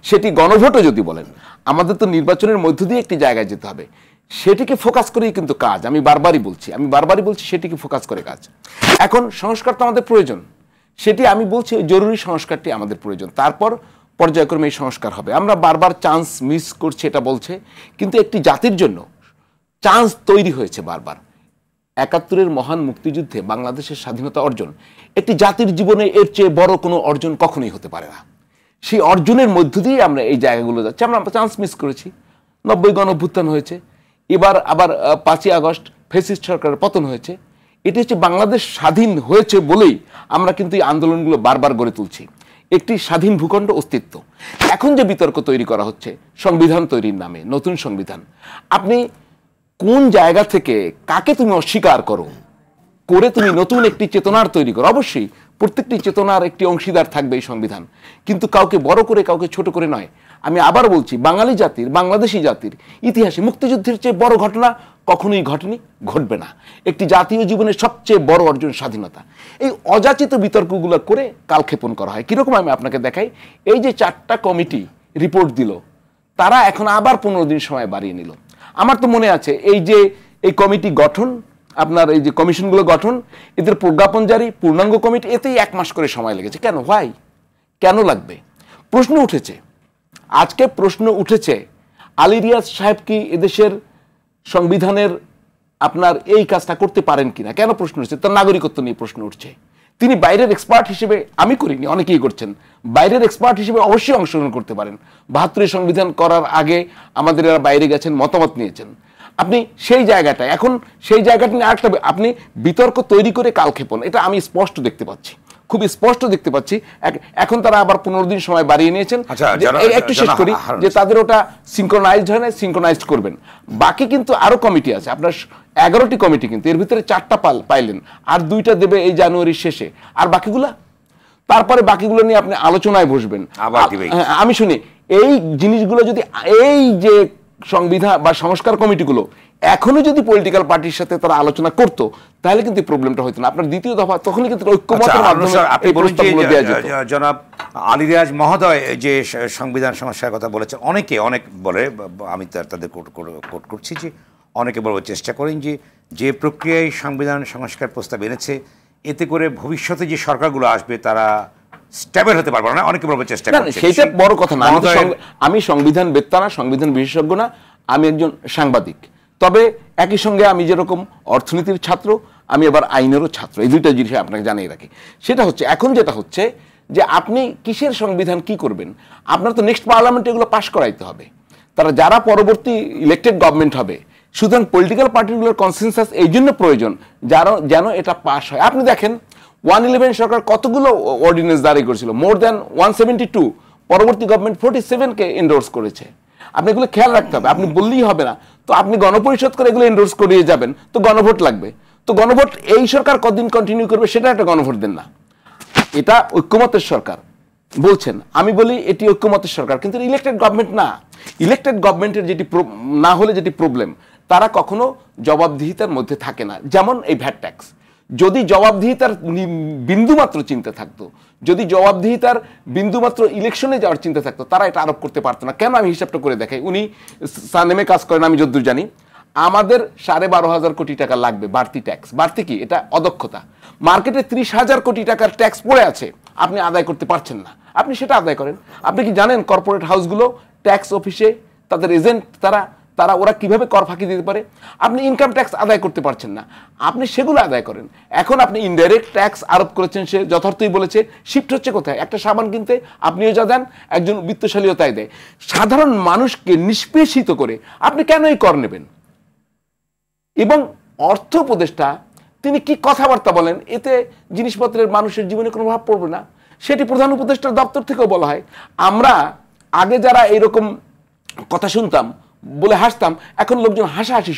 S4: সেটি গণভোটও যদি বলেন, আমাদের তো নির্বাচনের মধ্য দিয়ে একটি জায়গায় যেতে হবে, সেটিকে ফোকাস করেই কিন্তু কাজ। আমি বারবারই বলছি সেটিকে ফোকাস করে কাজ। এখন সংস্কার তো আমাদের প্রয়োজন, সেটি আমি বলছি জরুরি সংস্কারটি আমাদের প্রয়োজন, তারপর পর্যায়ক্রমে এই সংস্কার হবে। আমরা বারবার চান্স মিস করছি এটা বলছে, কিন্তু একটি জাতির জন্য চান্স তৈরি হয়েছে বারবার। ৭১-এর মহান মুক্তিযুদ্ধে বাংলাদেশের স্বাধীনতা অর্জন একটি জাতির জীবনে এর চেয়ে বড় কোনো অর্জন কখনোই হতে পারে না। সেই অর্জনের মধ্য দিয়ে আমরা এই জায়গাগুলো যাচ্ছি। আমরা চান্স মিস করেছি, ৯০ গণঅভ্যুত্থান হয়েছে, এবার আবার ৫ই আগস্ট ফ্যাসিস্ট সরকারের পতন হয়েছে। এটি হচ্ছে বাংলাদেশ স্বাধীন হয়েছে বলেই আমরা কিন্তু এই আন্দোলনগুলো বারবার গড়ে তুলছি, একটি স্বাধীন ভূখণ্ড অস্তিত্ব। এখন যে বিতর্ক তৈরি করা হচ্ছে সংবিধান তৈরির নামে, নতুন সংবিধান, আপনি কোন জায়গা থেকে কাকে তুমি অস্বীকার করো করে তুমি নতুন একটি চেতনার তৈরি করো? অবশ্যই প্রত্যেকটি চেতনার একটি অংশীদার থাকবে এই সংবিধান, কিন্তু কাউকে বড় করে কাউকে ছোট করে নয়। আমি আবার বলছি, বাঙালি জাতির, বাংলাদেশি জাতির ইতিহাসে মুক্তিযুদ্ধের চেয়ে বড় ঘটনা কখনোই ঘটেনি, ঘটবে না। একটি জাতীয় জীবনের সবচেয়ে বড় অর্জন স্বাধীনতা। এই অযাচিত বিতর্কগুলো করে কালক্ষেপণ করা হয়। কিরকম আমি আপনাকে দেখাই, এই যে 4টা কমিটি রিপোর্ট দিল, তারা এখন আবার 15 দিন সময় বাড়িয়ে নিল। আমার তো মনে আছে এই যে এই কমিটি গঠন, আপনার এই যে কমিশনগুলো গঠন, এদের প্রজ্ঞাপন জারি, পূর্ণাঙ্গ কমিটি, এতেই 1 মাস করে সময় লেগেছে। কেন? হোয়াই? কেন লাগবে? প্রশ্ন উঠেছে, আজকে প্রশ্ন উঠেছে, আলী রিয়াজ সাহেব কি এদেশের সংবিধানের আপনার এই কাজটা করতে পারেন কিনা? কেন প্রশ্ন উঠছে? তার নাগরিকত্ব নিয়ে প্রশ্ন উঠছে। তিনি বাইরের এক্সপার্ট হিসেবে, আমি করিনি, অনেকেই করছেন, বাইরের এক্সপার্ট হিসেবে অবশ্যই অংশগ্রহণ করতে পারেন। ৭২ সংবিধান করার আগে আমাদের এরা বাইরে গেছেন, মতামত নিয়েছেন। আপনি সেই জায়গাটা, এখন সেই জায়গাটা নিয়ে আরেকটা আপনি বিতর্ক তৈরি করে কালক্ষেপণ, এটা আমি স্পষ্ট দেখতে পাচ্ছি, খুব স্পষ্ট দেখতে পাচ্ছি। এখন তারা আবার 15 দিন সময় বাড়িয়ে নিয়েছেন। একটু শেষ করি যে তাদের ওটা সিনক্রোনাইজড হয় না, সিনক্রোনাইজড করবেন। বাকি কিন্তু আরো কমিটি আছে, আপনার 11টি কমিটি, কিন্তু এর ভিতরে 4টা পাইলেন, আর 2টা দেবে এই জানুয়ারির শেষে, আর বাকিগুলা তারপরে বাকিগুলো নিয়ে আপনি আলোচনায় বসবেন। আমি শুনি এই জিনিসগুলো যদি, এই যে সংবিধান বা সংস্কার কমিটিগুলো এখনো যদি পলিটিক্যাল পার্টির সাথে তারা আলোচনা করতো, তাহলে কিন্তু প্রবলেমটা হতো না। আপনার দ্বিতীয় দফা তখনই কিন্তু ঐক্যমতের মাধ্যমে এই প্রস্তাবগুলো দেয়া যেত।
S1: জনাব আলী রিয়াজ মহোদয় যে সংবিধান সংস্কারের কথা বলেছেন, অনেক বলে, আমি তাদের কোট করছি, যে অনেকে বলবার চেষ্টা করেন যে প্রক্রিয়ায় সংবিধান সংস্কার প্রস্তাব এনেছে, এতে করে ভবিষ্যতে যে সরকারগুলো আসবে তারা স্টেবল হতে পারবে না, অনেকে বলবার চেষ্টা করছে।
S4: সেটা বড় কথা না। আমি সংবিধান বেত্তা না, সংবিধান বিশেষজ্ঞ না, আমি একজন সাংবাদিক। তবে একই সঙ্গে আমি যেরকম অর্থনীতির ছাত্র, আমি আবার আইনেরও ছাত্র। এই দুইটা জিনিস আপনাকে জানিয়ে রাখি। সেটা হচ্ছে, এখন যেটা হচ্ছে যে আপনি কিসের সংবিধান কি করবেন, আপনার তো নেক্সট পার্লামেন্টে এগুলো পাশ করাইতে হবে। তারা যারা পরবর্তী ইলেক্টেড গভর্নমেন্ট হবে, সুতরাং পলিটিক্যাল পার্টিগুলোর কনসেনসাস এই জন্য প্রয়োজন যেন এটা পাশ হয়। আপনি দেখেন 111 সরকার কতগুলো অর্ডিন্যান্স জারি করেছিল, মোর দ্যান 172, পরবর্তী গভর্নমেন্ট 47কে এন্ডোর্স করেছে। আপনি এগুলো খেয়াল রাখতে হবে, আপনি বললেই হবে না। তো আপনি গণপরিষদ করে এগুলো এন্ডোর্স করিয়ে যাবেন, তো গণভোট লাগবে। তো গণভোট এই সরকার কতদিন কন্টিনিউ করবে, সেটা একটা গণভোট দেন না। এটা ঐক্যমতের সরকার বলছেন, আমি বলি এটি ঐক্যমতের সরকার, কিন্তু ইলেক্টেড গভর্নমেন্ট না। ইলেক্টেড গভর্নমেন্টের যেটি না হলে যেটি প্রবলেম, তারা কখনো জবাবদিহিতার মধ্যে থাকে না। যেমন এই ভ্যাট ট্যাক্স, যদি জবাবদিহিতার বিন্দুমাত্র চিন্তা থাকতো, যদি জবাবদিহিতার বিন্দুমাত্র ইলেকশনে যাওয়ার চিন্তা থাকতো, তারা এটা আরোপ করতে পারতো না। কেন? আমি হিসাবটা করে দেখাই। উনি সানেমে কাজ করেন, আমি যতদূর জানি আমাদের 12,500 কোটি টাকা লাগবে বাড়তি ট্যাক্স। বাড়তি কি? এটা অদক্ষতা। মার্কেটে 30,000 কোটি টাকার ট্যাক্স পড়ে আছে, আপনি আদায় করতে পারছেন না, আপনি সেটা আদায় করেন। আপনি কি জানেন কর্পোরেট হাউসগুলো ট্যাক্স অফিসে তাদের এজেন্ট তারা ওরা কিভাবে কর ফাঁকি দিতে পারে। আপনি ইনকাম ট্যাক্স আদায় করতে পারছেন না, আপনি সেগুলো আদায় করেন। এখন আপনি ইনডাইরেক্ট ট্যাক্স আরোপ করেছেন, সে যথার্থই বলেছে। শিফট হচ্ছে কোথায়? একটা সাবান কিনতে আপনিও যা দেন, একজন বিত্তশালীও তাই দেয়। সাধারণ মানুষকে নিষ্পেষিত করে আপনি কেন এই কর নেবেন? এবং অর্থ উপদেষ্টা তিনি কি কথাবার্তা বলেন, এতে জিনিসপত্রের মানুষের জীবনে কোনো প্রভাব পড়বে না, সেটি প্রধান উপদেষ্টার দপ্তর থেকেও বলা হয়। আমরা আগে যারা এইরকম কথা শুনতাম বলে হাসতাম, এখন লোকজন হাসাহাসি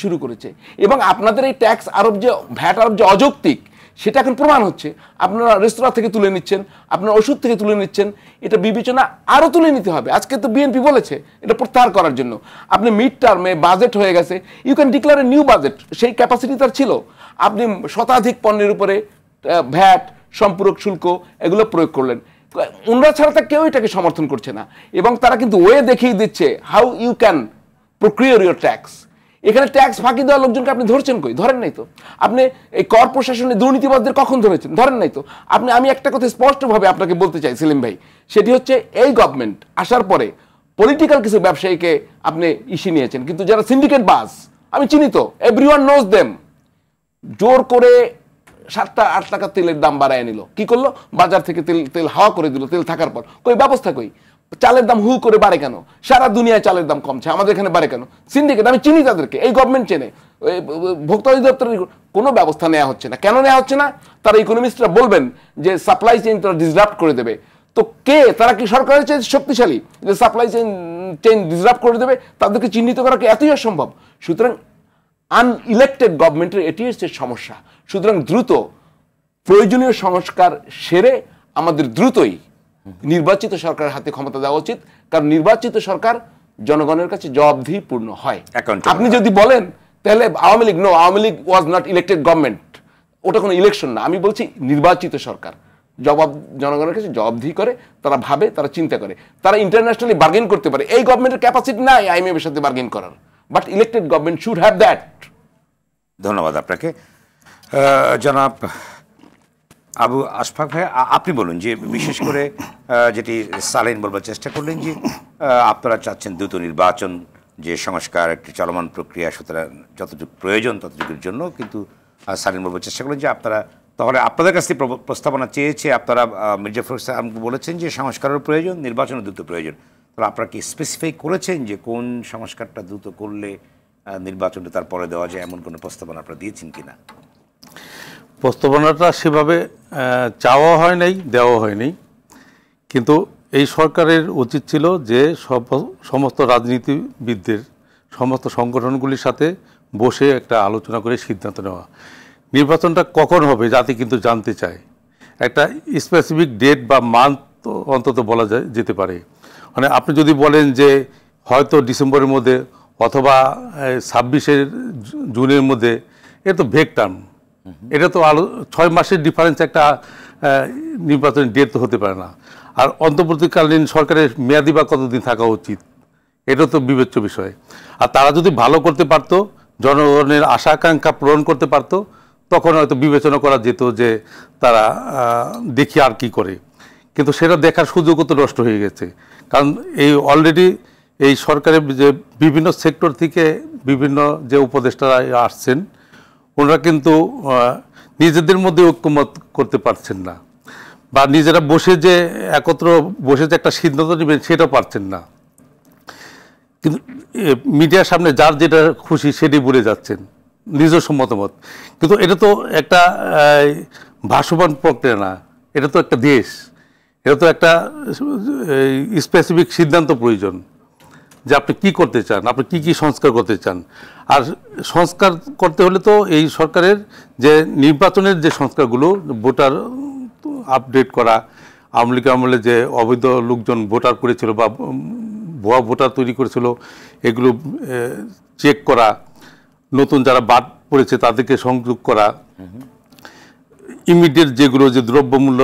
S4: শুরু করেছে। এবং আপনাদের এই ট্যাক্স আরোপ যে ভ্যাট আরোপ যে অযৌক্তিক, সেটা এখন প্রমাণ হচ্ছে। আপনারা রেস্তোরাঁ থেকে তুলে নিচ্ছেন, আপনারা ওষুধ থেকে তুলে নিচ্ছেন, এটা বিবেচনা আরও তুলে নিতে হবে। আজকে তো বিএনপি বলেছে এটা প্রত্যাহার করার জন্য। আপনি মিড টার্মে বাজেট হয়ে গেছে, you can declare a new budget, সেই ক্যাপাসিটি তার ছিল। আপনি শতাধিক পণ্যের উপরে ভ্যাট, সম্পূরক শুল্ক এগুলো প্রয়োগ করলেন। ওনারা ছাড়া তা কেউ এটাকে সমর্থন করছে না, এবং তারা কিন্তু ওয়ে দেখিয়ে দিচ্ছে হাউ ইউ ক্যান প্রক্রিয়ার ইউর ট্যাক্স। এখানে ট্যাক্স ফাঁকি দেওয়া লোকজনকে আপনি ধরছেন কই? ধরেন নাই তো। আপনি এই কর প্রশাসনে দুর্নীতিবাদদের কখন ধরেছেন? ধরেন নাই তো। আমি একটা কথা স্পষ্টভাবে আপনাকে বলতে চাই সেলিম ভাই, সেটি হচ্ছে এই গভর্নমেন্ট আসার পরে পলিটিক্যাল কিছু ব্যবসায়ীকে আপনি নিয়েছেন, কিন্তু যারা সিন্ডিকেট বাস আমি চিনি তো, এভরিওয়ান নোজ দেম, জোর করে 7-8 টাকা তেলের দাম বাড়ায় নিল। কি করলো? বাজার থেকে তেল হাওয়া করে দিল। তেল থাকার পর কই ব্যবস্থা কই? চালের দাম হু করে বাড়ে কেন? সারা দুনিয়ায় চালের দাম কমছে, আমাদের এখানে বাড়ে কেন? সিন্ডিকেট, আমি চিনি তাদেরকে, এই গভর্নমেন্ট চেনে। ভোক্তা অধিদপ্তরের কোনো ব্যবস্থা নেওয়া হচ্ছে না। কেন নেওয়া হচ্ছে না? তারা ইকোনমিস্টরা বলবেন যে সাপ্লাই চেইন তারা ডিসরাপ্ট করে দেবে। তো কে? তারা কি সরকারের চেয়ে শক্তিশালী যে সাপ্লাই চেইন ডিসরাপ্ট করে দেবে? তাদেরকে চিহ্নিত করা কি এতই অসম্ভব? সুতরাং আনইলেক্টেড গভর্নমেন্টের এটি হচ্ছে সমস্যা। সুতরাং দ্রুত প্রয়োজনীয় সংস্কার সেরে আমাদের দ্রুতই নির্বাচিত সরকারের হাতে ক্ষমতা দেওয়া উচিত, কারণ নির্বাচিত সরকার জনগণের কাছে জবাবদিহিপূর্ণ হয়। আপনি যদি বলেন তাহলে Awami League, no, Awami League was not elected government, ওটা কোনো ইলেকশন না। আমি বলছি নির্বাচিত সরকার জনগণের কাছে জবাবদিহি করে, তারা ভাবে, তারা চিন্তা করে, তারা ইন্টারন্যাশনালি বার্গেন করতে পারে। এই গভর্নমেন্টের ক্যাপাসিটি নাই আইএমএফ এর সাথে বার্গেন করার, but elected government should have that.
S1: ধন্যবাদ আপনাকে। জনাব আবু আশফাক ভাই, আপনি বলুন যে বিশেষ করে যেটি সালেন বলবার চেষ্টা করলেন যে আপনারা চাচ্ছেন দ্রুত নির্বাচন, যে সংস্কার একটি চলমান প্রক্রিয়া, সুতরাং যতটুকু প্রয়োজন ততটুকুর জন্য, কিন্তু সালেন বলবার চেষ্টা করলেন যে আপনারা তাহলে আপনাদের কাছ থেকে প্রস্তাবনা চেয়েছে, আপনারা মির্জা ফখরুল ইসলাম বলেছেন যে সংস্কারের প্রয়োজন, নির্বাচনের দ্রুত প্রয়োজন। তাহলে আপনারা কি স্পেসিফাই করেছেন যে কোন সংস্কারটা দ্রুত করলে নির্বাচনটা তারপরে দেওয়া যায়, এমন কোনো প্রস্তাবনা আপনারা দিয়েছেন কিনা?
S2: প্রস্তাবনাটা সেভাবে চাওয়া হয় নাই, দেওয়া হয়নি, কিন্তু এই সরকারের উচিত ছিল যে সমস্ত রাজনীতিবিদদের, সমস্ত সংগঠনগুলির সাথে বসে একটা আলোচনা করে সিদ্ধান্ত নেওয়া। নির্বাচনটা কখন হবে জাতি কিন্তু জানতে চায়। একটা স্পেসিফিক ডেট বা মান্থ অন্তত বলা যেতে পারে। মানে আপনি যদি বলেন যে হয়তো ডিসেম্বরের মধ্যে অথবা 26শে জুনের মধ্যে, এটা তো ভেগ টার্ম, এটা তো 6 মাসের ডিফারেন্স একটা নির্বাচনের ডেট তো হতে পারে না। আর অন্তর্বর্তীকালীন সরকারের মেয়াদি বা কতদিন থাকা উচিত, এটা তো বিবেচ্য বিষয়। আর তারা যদি ভালো করতে পারতো, জনগণের আশা আকাঙ্ক্ষা পূরণ করতে পারতো, তখন হয়তো বিবেচনা করা যেত যে তারা দেখি আর কি করে। কিন্তু সেটা দেখার সুযোগও তো নষ্ট হয়ে গেছে, কারণ এই অলরেডি এই সরকারের যে বিভিন্ন সেক্টর থেকে বিভিন্ন যে উপদেষ্টারা আসছেন, ওনারা কিন্তু নিজেদের মধ্যে ঐক্যমত করতে পারছেন না, বা নিজেরা বসে যে একত্র বসে যে একটা সিদ্ধান্ত নেবেন সেটাও পারছেন না। কিন্তু মিডিয়ার সামনে যার যেটা খুশি সেটি বলে যাচ্ছেন, নিজস্ব মতামত। কিন্তু এটা তো একটা ভাসমান প্রক্রিয়া না, এটা তো একটা দেশ, এটা তো একটা স্পেসিফিক সিদ্ধান্ত প্রয়োজন যে আপনি কি করতে চান, আপনি কি কি সংস্কার করতে চান। আর সংস্কার করতে হলে তো এই সরকারের যে নির্বাচনের যে সংস্কারগুলো, ভোটার আপডেট করা, আওয়ামী লীগ আমলে যে অবৈধ লোকজন ভোটার করেছিল বা ভুয়া ভোটার তৈরি করেছিল, এগুলো চেক করা, নতুন যারা বাদ পড়েছে তাদেরকে সংযোগ করা, ইমিডিয়েট যেগুলো যে দ্রব্যমূল্য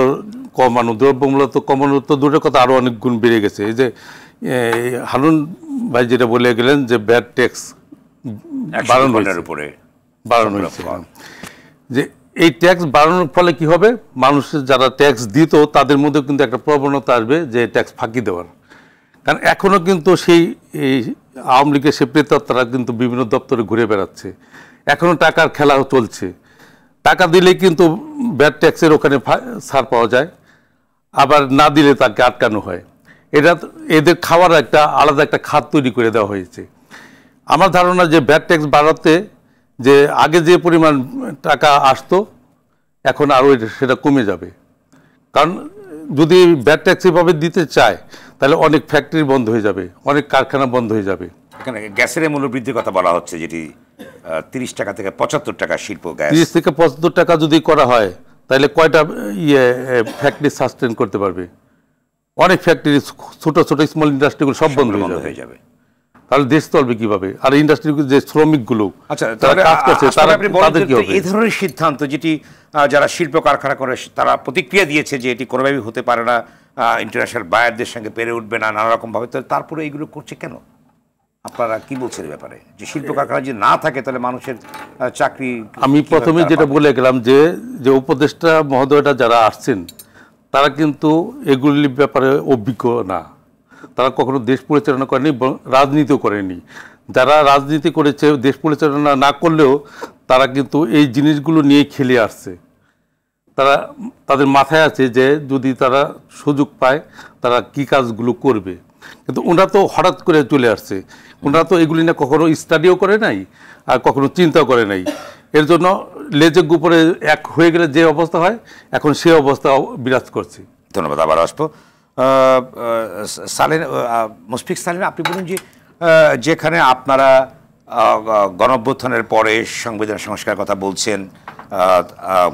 S2: কমানো, দ্রব্যমূল্য তো কমানো তো দূরের কথা, আরও অনেক গুণ বেড়ে গেছে। এই যে হারুন ভাই যেটা বলে গেলেন যে ব্যাড ট্যাক্স বাড়ানো হয়েছে, যে এই ট্যাক্স বাড়ানোর ফলে কি হবে, মানুষের যারা ট্যাক্স দিত তাদের মধ্যে কিন্তু একটা প্রবণতা আসবে যে ট্যাক্স ফাঁকি দেওয়ার। কারণ এখনও কিন্তু সেই এই আওয়ামী লীগের সে প্রেতাত্মারা কিন্তু বিভিন্ন দপ্তরে ঘুরে বেড়াচ্ছে, এখনও টাকার খেলা চলছে। টাকা দিলে কিন্তু ভ্যাট ট্যাক্সের ওখানে ছাড় পাওয়া যায়, আবার না দিলে তাকে আটকানো হয়। এটা এদের খাওয়ার একটা আলাদা একটা খাত তৈরি করে দেওয়া হয়েছে। আমার ধারণা যে ভ্যাট ট্যাক্স বাড়াতে যে আগে যে পরিমাণ টাকা আসতো এখন আরও সেটা কমে যাবে। কারণ যদি ভ্যাট ট্যাক্স এভাবে দিতে চায় তাহলে অনেক ফ্যাক্টরি বন্ধ হয়ে যাবে, অনেক কারখানা বন্ধ হয়ে যাবে।
S1: এখানে গ্যাসের মূল্য বৃদ্ধির কথা বলা হচ্ছে, যেটি 30 টাকা থেকে 75 টাকা শিল্প গ্যাস।
S2: 30 থেকে 75 টাকা যদি করা হয় তাহলে কয়টা ফ্যাক্টরি সাস্টেন করতে পারবে? অনেক ফ্যাক্টরি, ছোট ছোট স্মল ইন্ডাস্ট্রিগুলো সব বন্ধ হয়ে যাবে। তাহলে দেশ চলবে কিভাবে? আর ইন্ডাস্ট্রির যে শ্রমিকগুলো তারা কাজ করছে তাদের কি হবে?
S1: এই ধরনের সিদ্ধান্ত যেটি যারা শিল্প কারখানা করে তারা প্রতিক্রিয়া দিয়েছে যে এটি কোনোভাবেই হতে পারে না, ইন্টারন্যাশনাল বায়ারদের সঙ্গে পেরে উঠবে না নানা রকম ভাবে, তারপরে এইগুলো করছে কেন? আপনারা কি বলছেন এই ব্যাপারে? যে শিল্প কারখানা যদি না থাকে তাহলে মানুষের চাকরি।
S2: আমি প্রথমে যেটা বলে গেলাম যে উপদেষ্টা মহোদয়টা যারা আসছেন তারা কিন্তু এগুলির ব্যাপারে অভিজ্ঞ না, তারা কখনো দেশ পরিচালনা করেনি, রাজনীতিও করেনি। যারা রাজনীতি করেছে, দেশ পরিচালনা না করলেও তারা কিন্তু এই জিনিসগুলো নিয়ে খেলে আসছে। তাদের মাথায় আছে যে যদি তারা সুযোগ পায় তারা কি কাজগুলো করবে। কিন্তু ওনারা তো হঠাৎ করে চলে আসছে, ওনারা তো এগুলি না কখনো স্টাডিও করে নাই আর কখনো চিন্তাও করে নাই। এর জন্য লেজে গুপরে এক হয়ে গেলে যে অবস্থা হয় এখন সে অবস্থা বিরাজ করছে।
S1: ধন্যবাদ, আবার আসবো। সালেন, মুশফিক সালেন, আপনি বলুন যে যেখানে আপনারা গণঅভ্যুত্থানের পরে সংবিধান সংস্কারের কথা বলছেন,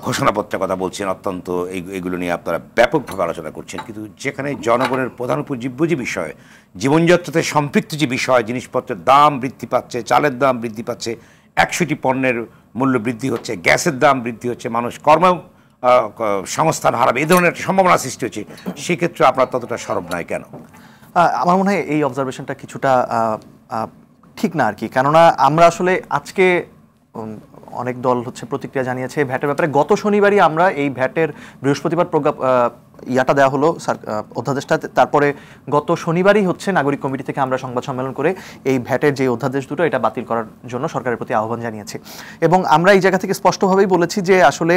S1: ঘোষণাপত্রের কথা বলছেন, অত্যন্ত এইগুলো নিয়ে আপনারা ব্যাপকভাবে আলোচনা করছেন, কিন্তু যেখানে জনগণের প্রধান উপজীব্য যে বিষয়, জীবনযাত্রাতে সম্পৃক্ত যে বিষয়, জিনিসপত্রের দাম বৃদ্ধি পাচ্ছে, চালের দাম বৃদ্ধি পাচ্ছে, 100টি পণ্যের মূল্য বৃদ্ধি হচ্ছে, গ্যাসের দাম বৃদ্ধি হচ্ছে, মানুষ সংস্থান হারাবে, এই ধরনের একটা সম্ভাবনা সৃষ্টি হচ্ছে, সেক্ষেত্রে আপনার ততটা সরব নয় কেন?
S3: আমার মনে হয় এই অবজারভেশনটা কিছুটা ঠিক না আর কি। কেননা আমরা আসলে আজকে অনেক দল হচ্ছে প্রতিক্রিয়া জানিয়েছে ভ্যাটের ব্যাপারে। গত শনিবারই আমরা এই ভ্যাটের বৃহস্পতিবার ইয়াটা দেওয়া হলো অধ্যাদেশটা, তারপরে গত শনিবারই হচ্ছে নাগরিক কমিটি থেকে আমরা সংবাদ সম্মেলন করে এই ভ্যাটের যে অধ্যাদেশ দুটো এটা বাতিল করার জন্য সরকারের প্রতি আহ্বান জানিয়েছি। এবং আমরা এই জায়গা থেকে স্পষ্টভাবেই বলেছি যে আসলে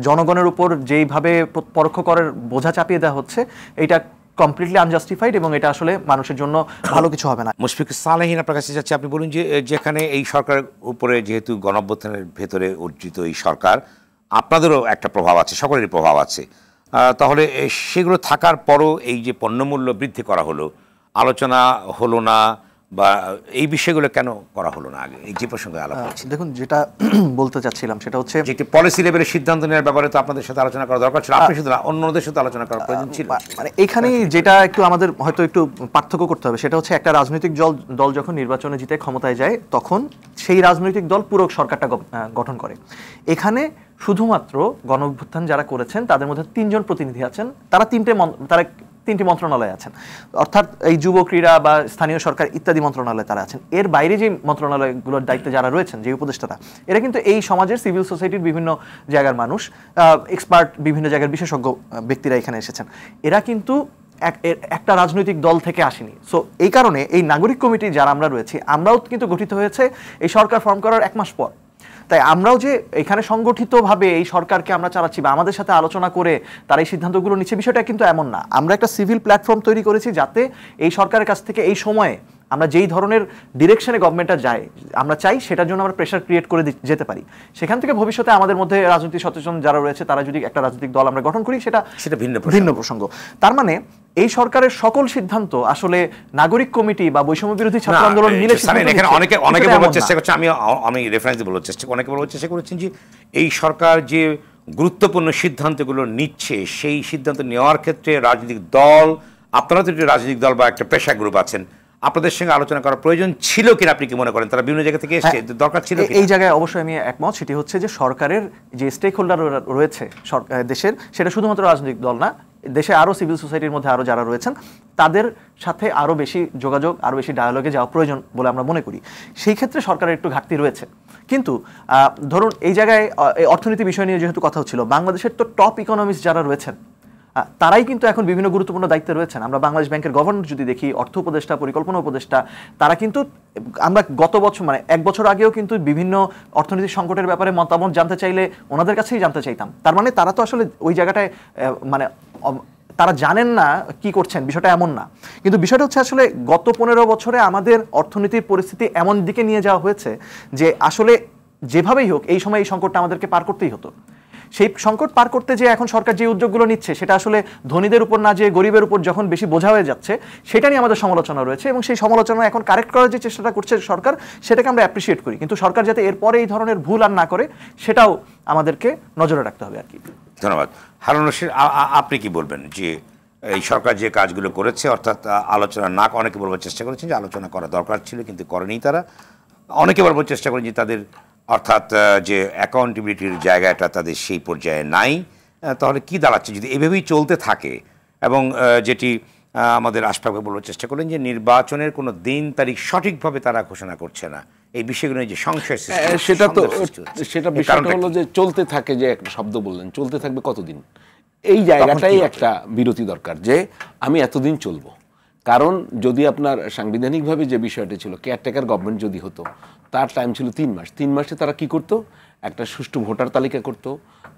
S3: জনগণের উপর যেইভাবে পরোক্ষ করের বোঝা চাপিয়ে দেওয়া হচ্ছে এটা কমপ্লিটলি আনজাস্টিফাইড এবং এটা আসলে মানুষের জন্য ভালো কিছু হবে না।
S1: মুশফিক সালেহীন, আপনার কাছে যাচ্ছে, আপনি বলুন যে যেখানে এই সরকারের উপরে যেহেতু গণঅভ্যুত্থানের ভেতরে অর্জিত এই সরকার, আপনাদেরও একটা প্রভাব আছে, সকলেরই প্রভাব আছে, তাহলে সেগুলো থাকার পরও এই যে পণ্যমূল্য বৃদ্ধি করা হলো, আলোচনা হলো না বা এই বিষয়গুলো কেন করা হলো না আগে? এই যে প্রসঙ্গে আলাপ হচ্ছে,
S3: দেখুন যেটা বলতে চাচ্ছিলাম সেটা হচ্ছে
S1: যে একটি পলিসি লেভেলের সিদ্ধান্ত নেওয়ার ব্যাপারে তো আপনাদের সাথে আলোচনা করা দরকার ছিল, আপনি শুধু অন্যদের সাথে আলোচনা করার প্রয়োজন ছিল।
S3: মানে এখানেই যেটা একটু আমাদের হয়তো একটু পার্থক্য করতে হবে সেটা হচ্ছে একটা রাজনৈতিক দল যখন নির্বাচনে জিতে ক্ষমতায় যায় তখন সেই রাজনৈতিক দল পুরো সরকারটা গঠন করে। এখানে শুধুমাত্র গণঅভ্যুত্থান যারা করেছেন তাদের মধ্যে 3 জন প্রতিনিধি আছেন, তারা তিনটি মন্ত্রণালয়ে আছেন, অর্থাৎ এই যুব ক্রীড়া বা স্থানীয় সরকার ইত্যাদি মন্ত্রণালয়ে তারা আছেন। এর বাইরে যে মন্ত্রণালয়গুলোর দায়িত্বে যারা রয়েছেন, যে উপদেষ্টারা, এরা কিন্তু এই সমাজের সিভিল সোসাইটির বিভিন্ন জায়গার মানুষ, এক্সপার্ট, বিভিন্ন জায়গার বিশেষজ্ঞ ব্যক্তিরা এখানে এসেছেন। এরা কিন্তু একটা রাজনৈতিক দল থেকে আসেনি। সো এই কারণে এই নাগরিক কমিটি যারা আমরা রয়েছি, আমরাও কিন্তু গঠিত হয়েছে এই সরকার ফর্ম করার 1 মাস পর। তাই আমরাও যে এখানে সংগঠিতভাবে এই সরকারকে আমরা চালাচ্ছি বা আমাদের সাথে আলোচনা করে তারা এই সিদ্ধান্তগুলো নিচ্ছে, বিষয়টা কিন্তু এমন না। আমরা একটা সিভিল প্ল্যাটফর্ম তৈরি করেছি যাতে এই সরকারের কাছ থেকে এই সময়ে আমরা যেই ধরনের ডিরেকশনে গভর্নমেন্টটা যায় আমরা চাই সেটার জন্য আমরা প্রেশার ক্রিয়েট করে যেতে পারি। সেখান থেকে ভবিষ্যতে আমাদের মধ্যে রাজনৈতিক সচেতন যারা রয়েছে তারা যদি একটা রাজনৈতিক দল আমরা গঠন করি সেটা ভিন্ন প্রসঙ্গ। তার মানে এই সরকারের সকল সিদ্ধান্ত আসলে নাগরিক কমিটি বা বৈষম্য বিরোধী ছাত্র আন্দোলন মিলে
S1: অনেকে বলার চেষ্টা করছে, আমি রেফারেন্স বলার চেষ্টা, অনেকে বলার চেষ্টা করেছেন যে এই সরকার যে গুরুত্বপূর্ণ সিদ্ধান্তগুলো নিচ্ছে সেই সিদ্ধান্ত নেওয়ার ক্ষেত্রে রাজনৈতিক দল, আপনারা তো একটা রাজনৈতিক দল বা একটা পেশা গ্রুপ আছেন, আপনাদের সঙ্গে আলোচনা করার প্রয়োজন ছিল কিনা আপনি কি মনে করেন? তারা বিভিন্ন জায়গা থেকে এসেছে, দরকার ছিল?
S3: এই জায়গায় অবশ্যই আমি একমত। সেটি হচ্ছে যে সরকারের যে স্টেক হোল্ডার রয়েছে দেশের, সেটা শুধুমাত্র রাজনৈতিক দল না, দেশে আরও সিভিল সোসাইটির মধ্যে আরও যারা রয়েছেন তাদের সাথে আরও বেশি যোগাযোগ, আরও বেশি ডায়ালগে যাওয়া প্রয়োজন বলে আমরা মনে করি। সেই ক্ষেত্রে সরকারের একটু ঘাটতি রয়েছে। কিন্তু ধরুন এই জায়গায় অর্থনীতি বিষয় নিয়ে যেহেতু কথা হচ্ছিল, বাংলাদেশের তো টপ ইকোনমিস্ট যারা রয়েছেন তারাই কিন্তু এখন বিভিন্ন গুরুত্বপূর্ণ দায়িত্বে রয়েছেন। আমরা বাংলাদেশ ব্যাংকের গভর্নর যদি দেখি, অর্থ উপদেষ্টা, পরিকল্পনা উপদেষ্টা, তারা কিন্তু আমরা গত বছর মানে 1 বছর আগেও কিন্তু বিভিন্ন অর্থনৈতিক সংকটের ব্যাপারে মতামত জানতে চাইলে ওনাদের কাছেই জানতে চাইতাম। তার মানে তারা তো আসলে ওই জায়গাটায় মানে তারা জানেন না কি করছেন, বিষয়টা এমন না। কিন্তু বিষয়টা হচ্ছে আসলে গত 15 বছরে আমাদের অর্থনীতির পরিস্থিতি এমন দিকে নিয়ে যাওয়া হয়েছে যে আসলে যেভাবেই হোক এই সময় এই সংকটটা আমাদেরকে পার করতেই হতো। সেই সংকট পার করতে যে এখন সরকার যে উদ্যোগগুলো নিচ্ছে সেটা আসলে ধনীদের উপর না যে গরিবের উপর যখন বেশি বোঝা হয়ে যাচ্ছে সেটা নিয়ে আমাদের সমালোচনা রয়েছে, এবং সেই সমালোচনা এখন কারেক্ট করার যে চেষ্টাটা করছে সরকার সেটাকে আমরা অ্যাপ্রিসিয়েট করি। কিন্তু সরকার যাতে এরপরে এই ধরনের ভুল আর না করে সেটাও আমাদেরকে নজরে রাখতে হবে আর কি।
S1: ধন্যবাদ। হারুন রশিদ, আপনি কি বলবেন যে এই সরকার যে কাজগুলো করেছে, অর্থাৎ আলোচনা না, অনেকে বলবার চেষ্টা করেছেন যে আলোচনা করা দরকার ছিল কিন্তু করেনি তারা, অনেকে বলবার চেষ্টা করেন যে তাদের অর্থাৎ যে অ্যাকাউন্টেবিলিটির জায়গাটা তাদের সেই পর্যায়ে নাই, তাহলে কি দাঁড়াচ্ছে যদি এভাবেই চলতে থাকে? এবং যেটি আমাদের আশফাককে বলবার চেষ্টা করলেন যে নির্বাচনের কোনো দিন তারিখ সঠিকভাবে তারা ঘোষণা করছে না, এই বিষয়গুলো যে সংশয়
S4: সেটা বিষয়টা হলো যে চলতে থাকে, যে একটা শব্দ বললেন চলতে থাকবে কতদিন, এই জায়গাটাই একটা বিরতি দরকার যে আমি এতদিন চলবো। কারণ যদি আপনার সাংবিধানিকভাবে যে বিষয়টা ছিল কেয়ারটেকার গভর্নমেন্ট যদি হতো, তার টাইম ছিল 3 মাস। 3 মাসে তারা কি করতো, একটা সুষ্ঠু ভোটার তালিকা করতো,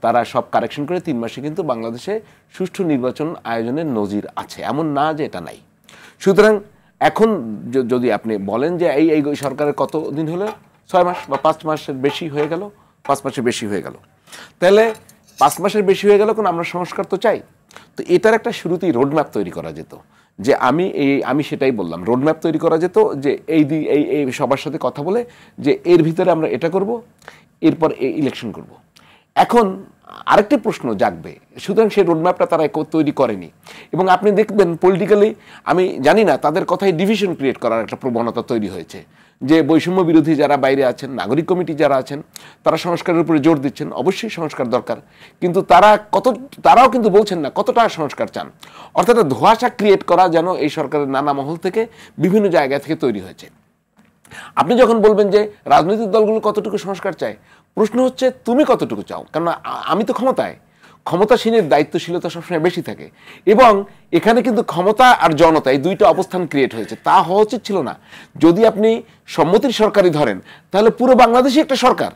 S4: তারা সব কারেকশন করে 3 মাসে কিন্তু বাংলাদেশে সুষ্ঠু নির্বাচন আয়োজনের নজির আছে, এমন না যে এটা নাই। সুতরাং এখন যদি আপনি বলেন যে এই সরকারের কত দিন হলো, 6 মাস বা 5 মাসের বেশি হয়ে গেল, 5 মাসের বেশি হয়ে গেল, তাহলে 5 মাসের বেশি হয়ে গেল, কোন আমরা সংস্কার তো চাই। তো এটার একটা শুরুতেই রোডম্যাপ তৈরি করা যেত, যে আমি সেটাই বললাম, রোডম্যাপ তৈরি করা যেত যে এই সবার সাথে কথা বলে যে এর ভিতরে আমরা এটা করব, এরপর ইলেকশন করব। এখন আরেকটি প্রশ্ন জাগবে, সুতরাং সেই রোডম্যাপটা তারা তৈরি করেনি। এবং আপনি দেখবেন পলিটিক্যালি, আমি জানি না, তাদের কথায় ডিভিশন ক্রিয়েট করার একটা প্রবণতা তৈরি হয়েছে, যে বৈষম্য বিরোধী যারা বাইরে আছেন, নাগরিক কমিটি যারা আছেন, তারা সংস্কারের উপরে জোর দিচ্ছেন, অবশ্যই সংস্কার দরকার, কিন্তু তারাও কিন্তু বলছেন না কতটা সংস্কার চান। অর্থাৎ ধোঁয়াশা ক্রিয়েট করা যেন এই সরকারের নানা মহল থেকে বিভিন্ন জায়গা থেকে তৈরি হয়েছে। আপনি যখন বলবেন যে রাজনৈতিক দলগুলো কতটুকু সংস্কার চায়, প্রশ্ন হচ্ছে তুমি কতটুকু চাও, কারণ আমি তো ক্ষমতায়, ক্ষমতাসীনের দায়িত্বশীলতা সবসময় বেশি থাকে, এবং এখানে কিন্তু ক্ষমতা আর জনতা এই দুইটা অবস্থান ক্রিয়েট হয়েছে, তা হওয়া উচিত ছিল না। যদি আপনি সম্মতির সরকারই ধরেন, তাহলে পুরো বাংলাদেশই একটা সরকার,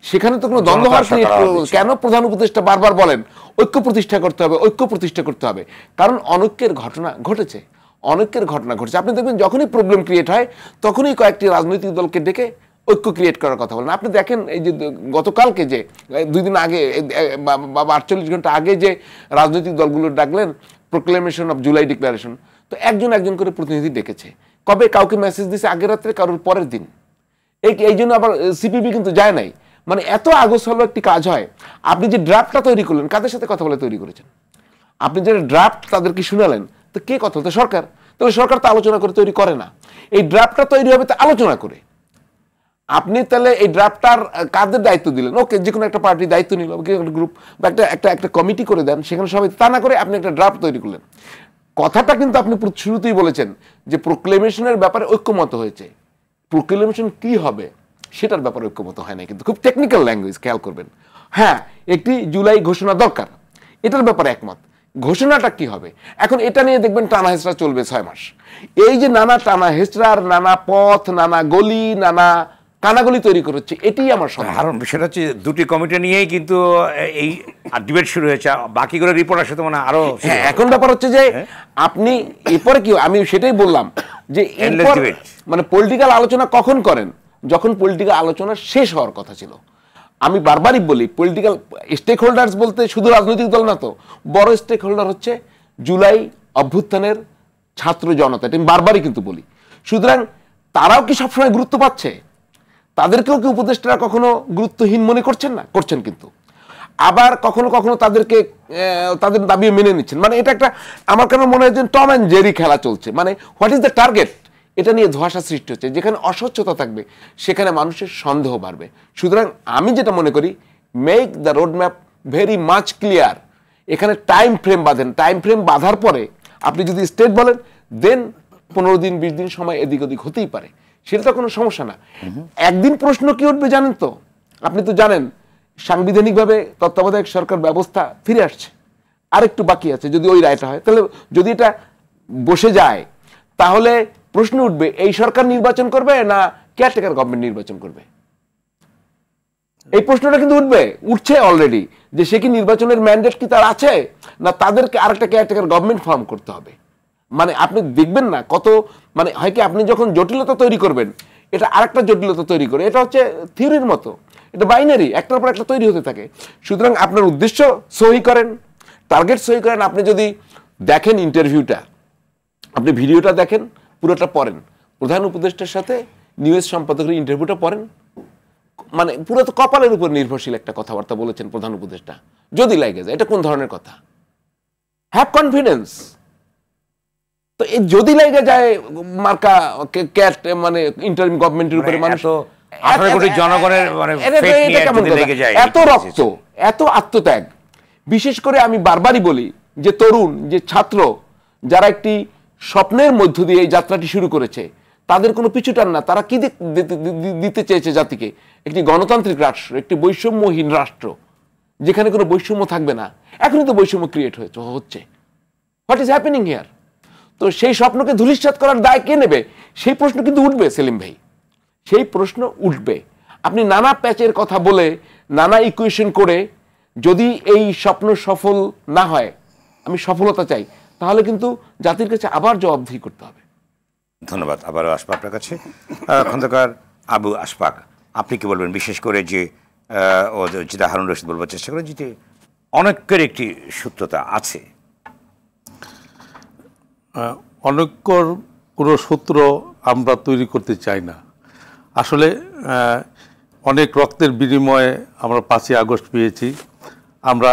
S4: সেখানে তো কোনো দ্বন্দ্ব হওয়ার কেন? প্রধান উপদেষ্টা বারবার বলেন ঐক্য প্রতিষ্ঠা করতে হবে, ঐক্য প্রতিষ্ঠা করতে হবে, কারণ অনৈক্যের ঘটনা ঘটেছে, অনৈক্যের ঘটনা ঘটেছে। আপনি দেখবেন যখনই প্রবলেম ক্রিয়েট হয় তখনই কয়েকটি রাজনৈতিক দলকে ডেকে ঐক্য ক্রিয়েট করার কথা বলেন। আপনি দেখেন এই যে গতকালকে যে 2 দিন আগে বা 48 ঘন্টা আগে যে রাজনৈতিক দলগুলো ডাকলেন প্রোক্লেমেশন অফ জুলাই ডিক্লারেশন, তো একজন করে প্রতিনিধি ডেকেছে। কবে? কাউকে মেসেজ দিয়েছে আগের রাত্রে, কারোর পরের দিন। এই জন্য আবার সিপিবি কিন্তু যায় নাই। মানে এত আগোছালো একটি কাজ হয়। আপনি যে ড্রাফটটা তৈরি করলেন, কাদের সাথে কথা বলে তৈরি করেছেন? আপনি যে ড্রাফট তাদেরকে শুনালেন, তো কে কথা বলতে? সরকার। তাহলে সরকার তো আলোচনা করে তৈরি করে না, এই ড্রাফটটা তৈরি হবে তো আলোচনা করে। আপনি তাহলে এই ড্রাফটার কাদের দায়িত্ব দিলেন? ওকে, যে কোনো একটা পার্টি দায়িত্ব নিল, গ্রুপ বা একটা কমিটি করে দেন, সেখানে সবাই, তা না করে আপনি একটা ড্রাফট তৈরি করলেন। কথাটা কিন্তু আপনি শুরুতেই বলেছেন যে প্রোক্লেমেশনের ব্যাপারে ঐক্যমত হয়েছে। প্রোক্লেমেশন কি হবে সেটার ব্যাপারে ঐক্যমত হয় না, কিন্তু খুব টেকনিক্যাল ল্যাঙ্গুয়েজ, খেয়াল করবেন। হ্যাঁ, একটি জুলাই ঘোষণা দরকার, এটার ব্যাপারে একমত। ঘোষণাটা কি হবে এখন, এটা নিয়ে দেখবেন টানা হেঁচড়া চলবে 6 মাস। এই যে নানা টানা হেঁচড়ার, নানা পথ, নানা গলি, নানা কানাগলি তৈরি করছে, এটাই আমার সমস্যা।
S1: কারণ বিষয়টা হচ্ছে দুটি কমিটি নিয়েই কিন্তু এই ডিবেট শুরু হয়েছে, বাকি করে রিপোর্ট আসে তো মানে আরো।
S4: হ্যাঁ, এখন ব্যাপার হচ্ছে যে আপনি এরপরে কি, আমি সেটাই বললাম যে মানে পলিটিক্যাল আলোচনা কখন করেন, যখন পলিটিক্যাল আলোচনা শেষ হওয়ার কথা ছিল। আমি বারবারই বলি, পলিটিক্যাল স্টেক হোল্ডার্স বলতে শুধু রাজনৈতিক দল না, তো বড় স্টেক হোল্ডার হচ্ছে জুলাই অভ্যুত্থানের ছাত্র জনতা, এটা আমি বারবারই কিন্তু বলি। সুতরাং তারাও কি সবসময় গুরুত্ব পাচ্ছে? তাদেরকেও কি উপদেষ্টারা কখনো গুরুত্বহীন মনে করছেন না? করছেন কিন্তু। আবার কখনো কখনো তাদের দাবি মেনে নিচ্ছেন। মানে এটা একটা, আমার কেন মনে হয় যে টম অ্যান্ড জেরি খেলা চলছে। মানে হোয়াট ইজ দ্য টার্গেট, এটা নিয়ে ধোঁয়াশা সৃষ্টি হচ্ছে। যেখানে অস্বচ্ছতা থাকবে সেখানে মানুষের সন্দেহ বাড়বে। সুতরাং আমি যেটা মনে করি, make the road map very much clear. এখানে টাইম ফ্রেম বাঁধেন, টাইম ফ্রেম বাঁধার পরে আপনি যদি স্টেট বলেন, দেন 15 দিন 20 দিন সময় এদিক ওদিক হতেই পারে, সেটা তো কোনো সমস্যা না। একদিন প্রশ্ন কি উঠবে জানেন তো? আপনি তো জানেন সাংবিধানিকভাবে তত্ত্বাবধায়ক সরকার ব্যবস্থা ফিরে আসছে। আরেকটু বাকি আছে, যদি ওই রায়টা হয়, তাহলে যদি এটা বসে যায় তাহলে প্রশ্ন উঠবে এই সরকার নির্বাচন করবে না কেয়ারটেকার গভর্নমেন্ট নির্বাচন করবে। এই প্রশ্নটা কিন্তু উঠছে অলরেডি, যে সে কি নির্বাচনের ম্যান্ডেট কি তার আছে, না তাদেরকে আরেকটা কেয়ারটেকার গভর্নমেন্ট ফর্ম করতে হবে। মানে আপনি দেখবেন না কত, মানে হয় কি আপনি যখন জটিলতা তৈরি করবেন, এটা আরেকটা জটিলতা তৈরি করে, এটা হচ্ছে থিওরির মতো, এটা বাইনারি, একটার পর একটা তৈরি হতে থাকে। সুতরাং আপনার উদ্দেশ্য সহি করেন, টার্গেট সহি করেন। আপনি যদি দেখেন ইন্টারভিউটা, আপনি ভিডিওটা দেখেন, পুরোটা পড়েন, প্রধান উপদেষ্টার সাথে নিউজ সম্পাদকের ইন্টারভিউটা পড়েন, মানে পুরো তো কপালের উপর নির্ভরশীল একটা কথাবার্তা বলেছেন প্রধান উপদেষ্টা। যদি লাগে যায়, এটা কোন ধরনের কথা? Have confidence. তো এই যদি লাগে যায় মার্কা ক্যাট, মানে ইন্টারিম গভর্নমেন্টের উপরে মানুষ,
S1: 18 কোটি জনগণের মানে
S4: এত রক্ত, এত আত্মত্যাগ। বিশেষ করে আমি বারবারই বলি যে তরুণ, যে ছাত্র, যারা একটি স্বপ্নের মধ্য দিয়ে এই যাত্রাটি শুরু করেছে, তাদের কোনো পিছুটান না। তারা কি দিতে চেয়েছে জাতিকে? একটি গণতান্ত্রিক রাষ্ট্র, একটি বৈষম্যহীন রাষ্ট্র, যেখানে কোনো বৈষম্য থাকবে না। এখনই তো বৈষম্য ক্রিয়েট হচ্ছে। What is happening here? তো সেই স্বপ্নকে ধূলিসাৎ করার দায় কে নেবে? সেই প্রশ্ন কিন্তু উঠবে সেলিম ভাই, সেই প্রশ্ন উঠবে। আপনি নানা প্যাচের কথা বলে, নানা ইকুয়েশন করে যদি এই স্বপ্ন সফল না হয়, আমি সফলতা চাই, তাহলে কিন্তু জাতির কাছে আবার জবাবদিহি করতে হবে।
S1: ধন্যবাদ। আবারও আসবো আপনার কাছে। খন্দকার আবু আশফাক, আপনি কি বলবেন, বিশেষ করে যে যেটা হারুন রশিদ বলবার চেষ্টা করেন, যে অনৈক্যের একটি সূত্রতা আছে?
S2: অনৈক্যর কোনো সূত্র আমরা তৈরি করতে চাই না। আসলে অনেক রক্তের বিনিময়ে আমরা 5ই আগস্ট পেয়েছি। আমরা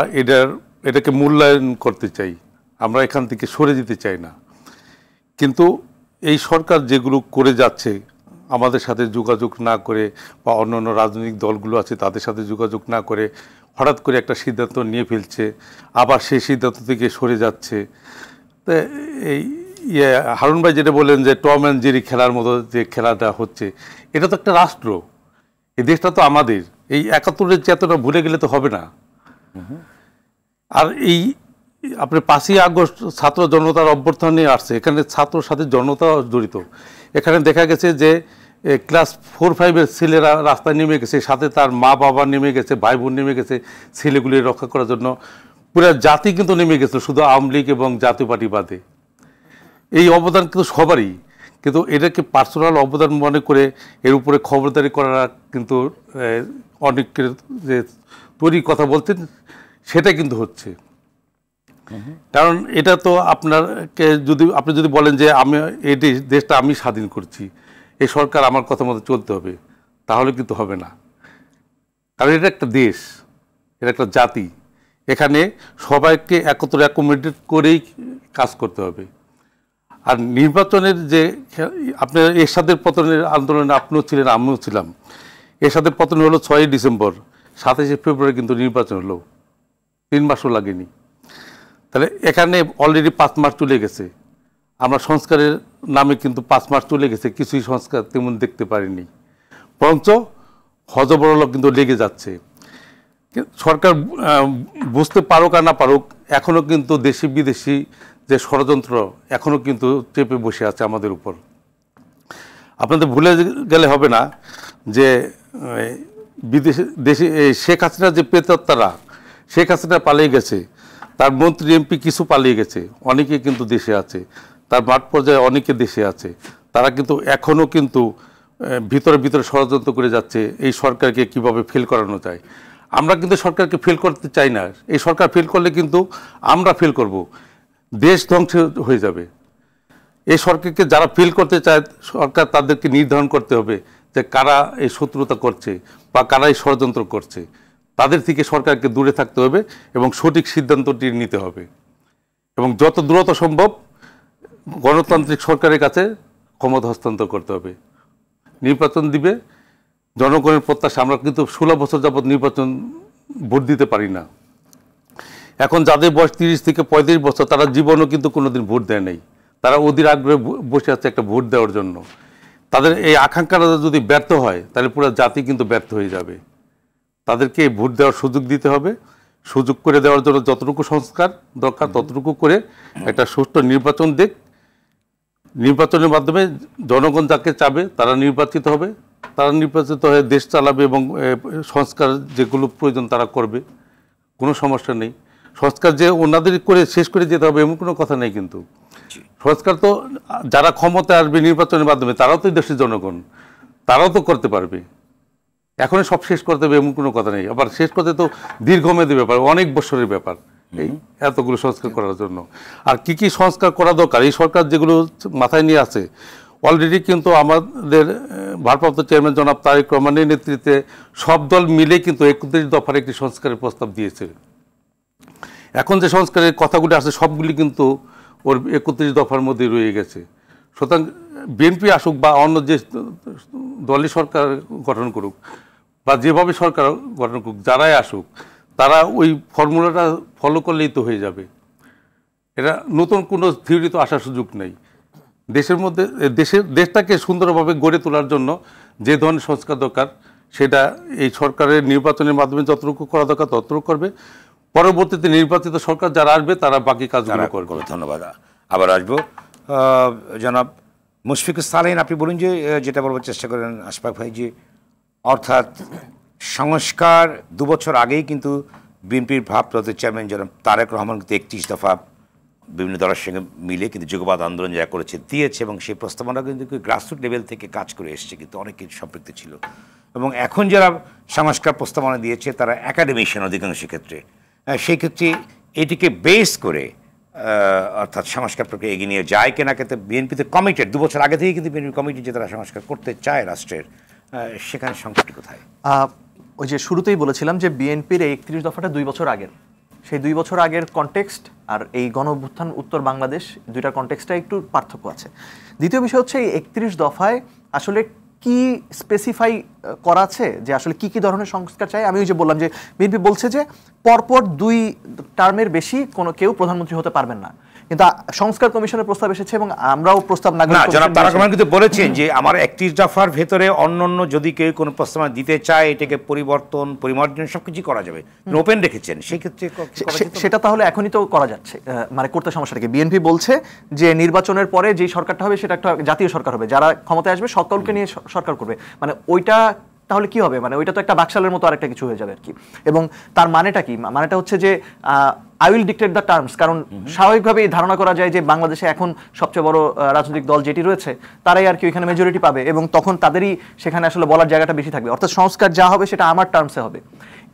S2: এটাকে মূল্যায়ন করতে চাই, আমরা এখান থেকে সরে যেতে চাই না। কিন্তু এই সরকার যেগুলো করে যাচ্ছে, আমাদের সাথে যোগাযোগ না করে, বা অন্যান্য রাজনৈতিক দলগুলো আছে তাদের সাথে যোগাযোগ না করে হঠাৎ করে একটা সিদ্ধান্ত নিয়ে ফেলছে, আবার সেই সিদ্ধান্ত থেকে সরে যাচ্ছে। তো এই হারুন ভাই যেটা বললেন যে টম অ্যান্ড জেরি খেলার মতো যে খেলাটা হচ্ছে, এটা তো একটা রাষ্ট্র, এই দেশটা তো আমাদের। এই 71-এর চেতনা ভুলে গেলে তো হবে না। আর এই আপনার 5ই আগস্ট ছাত্র জনতার অভ্যর্থনে আসছে, এখানে ছাত্রর সাথে জনতা জড়িত। এখানে দেখা গেছে যে ক্লাস 4-5-এর ছেলেরা রাস্তায় নেমে গেছে, সাথে তার মা বাবা নেমে গেছে, ভাই বোন নেমে গেছে ছেলেগুলি রক্ষা করার জন্য। পুরো জাতি কিন্তু নেমে গেছে, শুধু আওয়ামী লীগ এবং জাতীয় পার্টি বাদে। এই অবদান কিন্তু সবারই, কিন্তু এটাকে পার্সোনাল অবদান মনে করে এর উপরে খবরদারি করা কিন্তু অনেকের যে তৈরি কথা বলতেন সেটা কিন্তু হচ্ছে। কারণ এটা তো আপনাকে আপনি যদি বলেন যে আমি এই দেশটা আমি স্বাধীন করছি, এই সরকার আমার কথা মতো চলতে হবে, তাহলে কিন্তু হবে না। কারণ এটা একটা দেশ, এটা একটা জাতি, এখানে সবাইকে একত্র অ্যাকোমোডেট করেই কাজ করতে হবে। আর নির্বাচনের যে আপনার এরশাদের পতনের আন্দোলনে আপনিও ছিলেন, আমিও ছিলাম। এরশাদের পতন হলো 6ই ডিসেম্বর, 27শে ফেব্রুয়ারি কিন্তু নির্বাচন হলো, 3 মাসও লাগেনি। তাহলে এখানে অলরেডি 5 মাস চলে গেছে। আমরা সংস্কারের নামে কিন্তু 5 মাস চলে গেছে, কিছুই সংস্কার তেমন দেখতে পারিনি, বরঞ্চ হযবরল কিন্তু লেগে যাচ্ছে। সরকার বুঝতে পারুক আর না পারুক, এখনও কিন্তু দেশি বিদেশি যে ষড়যন্ত্র এখনও কিন্তু চেপে বসে আছে আমাদের উপর। আপনাদের ভুলে গেলে হবে না যে বিদেশি দেশে শেখ হাসিনা যে প্রেতাত্মারা, শেখ হাসিনা পালিয়ে গেছে, তার মন্ত্রী এমপি কিছু পালিয়ে গেছে, অনেকে কিন্তু দেশে আছে, তার মাঠ পর্যায়ে অনেকে দেশে আছে। তারা কিন্তু এখনও কিন্তু ভিতরে ভিতরে ষড়যন্ত্র করে যাচ্ছে এই সরকারকে কিভাবে ফেল করানো যায়। আমরা কিন্তু সরকারকে ফেল করতে চাই না। এই সরকার ফেল করলে কিন্তু আমরা ফেল করব, দেশ ধ্বংস হয়ে যাবে। এই সরকারকে যারা ফেল করতে চায়, সরকার তাদেরকে নির্ধারণ করতে হবে যে কারা এই শত্রুতা করছে বা কারা এই ষড়যন্ত্র করছে। তাদের থেকে সরকারকে দূরে থাকতে হবে এবং সঠিক সিদ্ধান্তটি নিতে হবে, এবং যত দ্রুত সম্ভব গণতান্ত্রিক সরকারের কাছে ক্ষমতা হস্তান্তর করতে হবে। নির্বাচন দিবে জনগণের প্রত্যাশা। আমরা কিন্তু 16 বছর যাবৎ নির্বাচন ভোট দিতে পারি না। এখন যাদের বয়স 30 থেকে 35 বছর, তারা জীবনও কিন্তু কোনোদিন ভোট দেয় নাই। তারা অধীর আগ্রহে বসে আছে একটা ভোট দেওয়ার জন্য। তাদের এই আকাঙ্ক্ষাটা যদি ব্যর্থ হয়, তাহলে পুরো জাতি কিন্তু ব্যর্থ হয়ে যাবে। তাদেরকে ভোট দেওয়ার সুযোগ দিতে হবে, সুযোগ করে দেওয়ার জন্য যতটুকু সংস্কার দরকার ততটুকু করে একটা সুষ্ঠু নির্বাচন দিক। নির্বাচনের মাধ্যমে জনগণ যাকে চাবে তারা নির্বাচিত হবে, তারা নির্বাচিত হয়ে দেশ চালাবে এবং সংস্কার যেগুলো প্রয়োজন তারা করবে, কোনো সমস্যা নেই। সংস্কার যে ওনাদের করে শেষ করে যেতে হবে এমন কোনো কথা নেই, কিন্তু সংস্কার তো যারা ক্ষমতায় আসবে নির্বাচনের মাধ্যমে তারাও তো দেশের জনগণ, তারাও তো করতে পারবে। এখনই সব শেষ করতে হবে এমন কোনো কথা নেই। আবার শেষ করতে তো দীর্ঘমেয়াদী ব্যাপার, অনেক বছরের ব্যাপার এই এতগুলো সংস্কার করার জন্য। আর কি কি সংস্কার করা দরকার এই সরকার যেগুলো মাথায় নিয়ে আছে অলরেডি কিন্তু আমাদের ভারপ্রাপ্ত চেয়ারম্যান জনাব তারেক রহমানের নেতৃত্বে সব দল মিলে কিন্তু 31 দফার একটি সংস্কারের প্রস্তাব দিয়েছে। এখন যে সংস্কারের কথাগুলি আছে সবগুলি কিন্তু ওর 31 দফার মধ্যে রয়ে গেছে। সুতরাং বিএনপি আসুক বা অন্য যে দলই সরকার গঠন করুক বা যেভাবে সরকার গঠন করুক, যারাই আসুক তারা ওই ফর্মুলাটা ফলো করলেই তো হয়ে যাবে। এটা নতুন কোনো থিওরি তো আসার সুযোগ নেই। দেশের মধ্যে দেশটাকে সুন্দরভাবে গড়ে তোলার জন্য যে ধরনের সংস্কার দরকার সেটা এই সরকারের নির্বাচনের মাধ্যমে যতটুকু করা দরকার ততটুকু করবে। পরবর্তীতে নির্বাচিত সরকার যারা আসবে তারা বাকি কাজগুলো করবে।
S1: ধন্যবাদ। আবার আসবো জনাব মুশফিকুর সালেহীন, আপনি বলুন যে যেটা বলবার চেষ্টা করেন আশফাক ভাই, যে অর্থাৎ সংস্কার 2 বছর আগেই কিন্তু বিএনপির ভারপ্রাপ্ত চেয়ারম্যান জনাব তারেক রহমান কিন্তু 31 দফা বিভিন্ন দলের সঙ্গে মিলে কিন্তু যুগবাদ আন্দোলন যা করেছে দিয়েছে, এবং সেই প্রস্তাবনা কিন্তু গ্রাসরুট লেভেল থেকে কাজ করে এসছে, কিন্তু অনেক কিছু সম্পৃক্ত ছিল। এবং এখন যারা সংস্কার প্রস্তাবনা দিয়েছে তারা একাডেমিশিয়ান অধিকাংশ ক্ষেত্রে, সেই ক্ষেত্রে এটিকে বেস করে অর্থাৎ সংস্কার প্রক্রিয়া এগিয়ে নিয়ে যায় কিনা, কিন্তু বিএনপিতে কমিটেড 2 বছর আগে থেকে কিন্তু বিএনপি কমিটি যে তারা সংস্কার করতে চায় রাষ্ট্রের, সেখানে সংকটটি কোথায়?
S3: ওই যে শুরুতেই বলেছিলাম যে বিএনপির এই 31 দফাটা 2 বছর আগের, সেই 2 বছর আগের কনটেক্সট আর এই গণঅভ্যুত্থান উত্তর বাংলাদেশ দুইটার কনটেক্সটটা একটু পার্থক্য আছে। দ্বিতীয় বিষয় হচ্ছে এই 31 দফায় আসলে কি স্পেসিফাই করা আছে যে আসলে কি কি ধরনের সংস্কার চাই। আমি ওই যে বললাম যে বিএনপি বলছে যে পরপর 2 টার্মের বেশি কোনো কেউ প্রধানমন্ত্রী হতে পারবেন না, কিন্তু সংস্কার কমিশনের প্রস্তাব এসেছে এবং আমরাও প্রস্তাব না
S1: জনাব তারেক রহমান কিন্তু বলেছেন যে আমার 31 দফার ভেতরে অন্য যদি কেউ কোনো প্রস্তাবনা দিতে চায় এটাকে পরিবর্তন পরিমার্জন সবকিছু করা যাবে, ওপেন রেখেছেন। সেই ক্ষেত্রে
S3: সেটা তাহলে এখনই তো করা যাচ্ছে, মানে করতে সমস্যাটাকে। বিএনপি বলছে যে নির্বাচনের পরে যে সরকারটা হবে সেটা একটা জাতীয় সরকার হবে, যারা ক্ষমতায় আসবে সকলকে নিয়ে সরকার করবে, মানে ওইটা তাহলে কি হবে, মানে ওইটা তো একটা বাকশালের মতো আরেকটা কিছু হয়ে যাবে আর কি। এবং তার মানেটা কি, মানেটা হচ্ছে যে I will dictate the terms, কারণ স্বাভাবিকভাবেই ধারণা করা যায় যে বাংলাদেশে এখন সবচেয়ে বড় রাজনৈতিক দল যেটি রয়েছে তারাই আর কি ওইখানে মেজরিটি পাবে এবং তখন তাদেরই সেখানে আসলে বলার জায়গাটা বেশি থাকবে, অর্থাৎ সংস্কার যা হবে সেটা আমার টার্মসে হবে।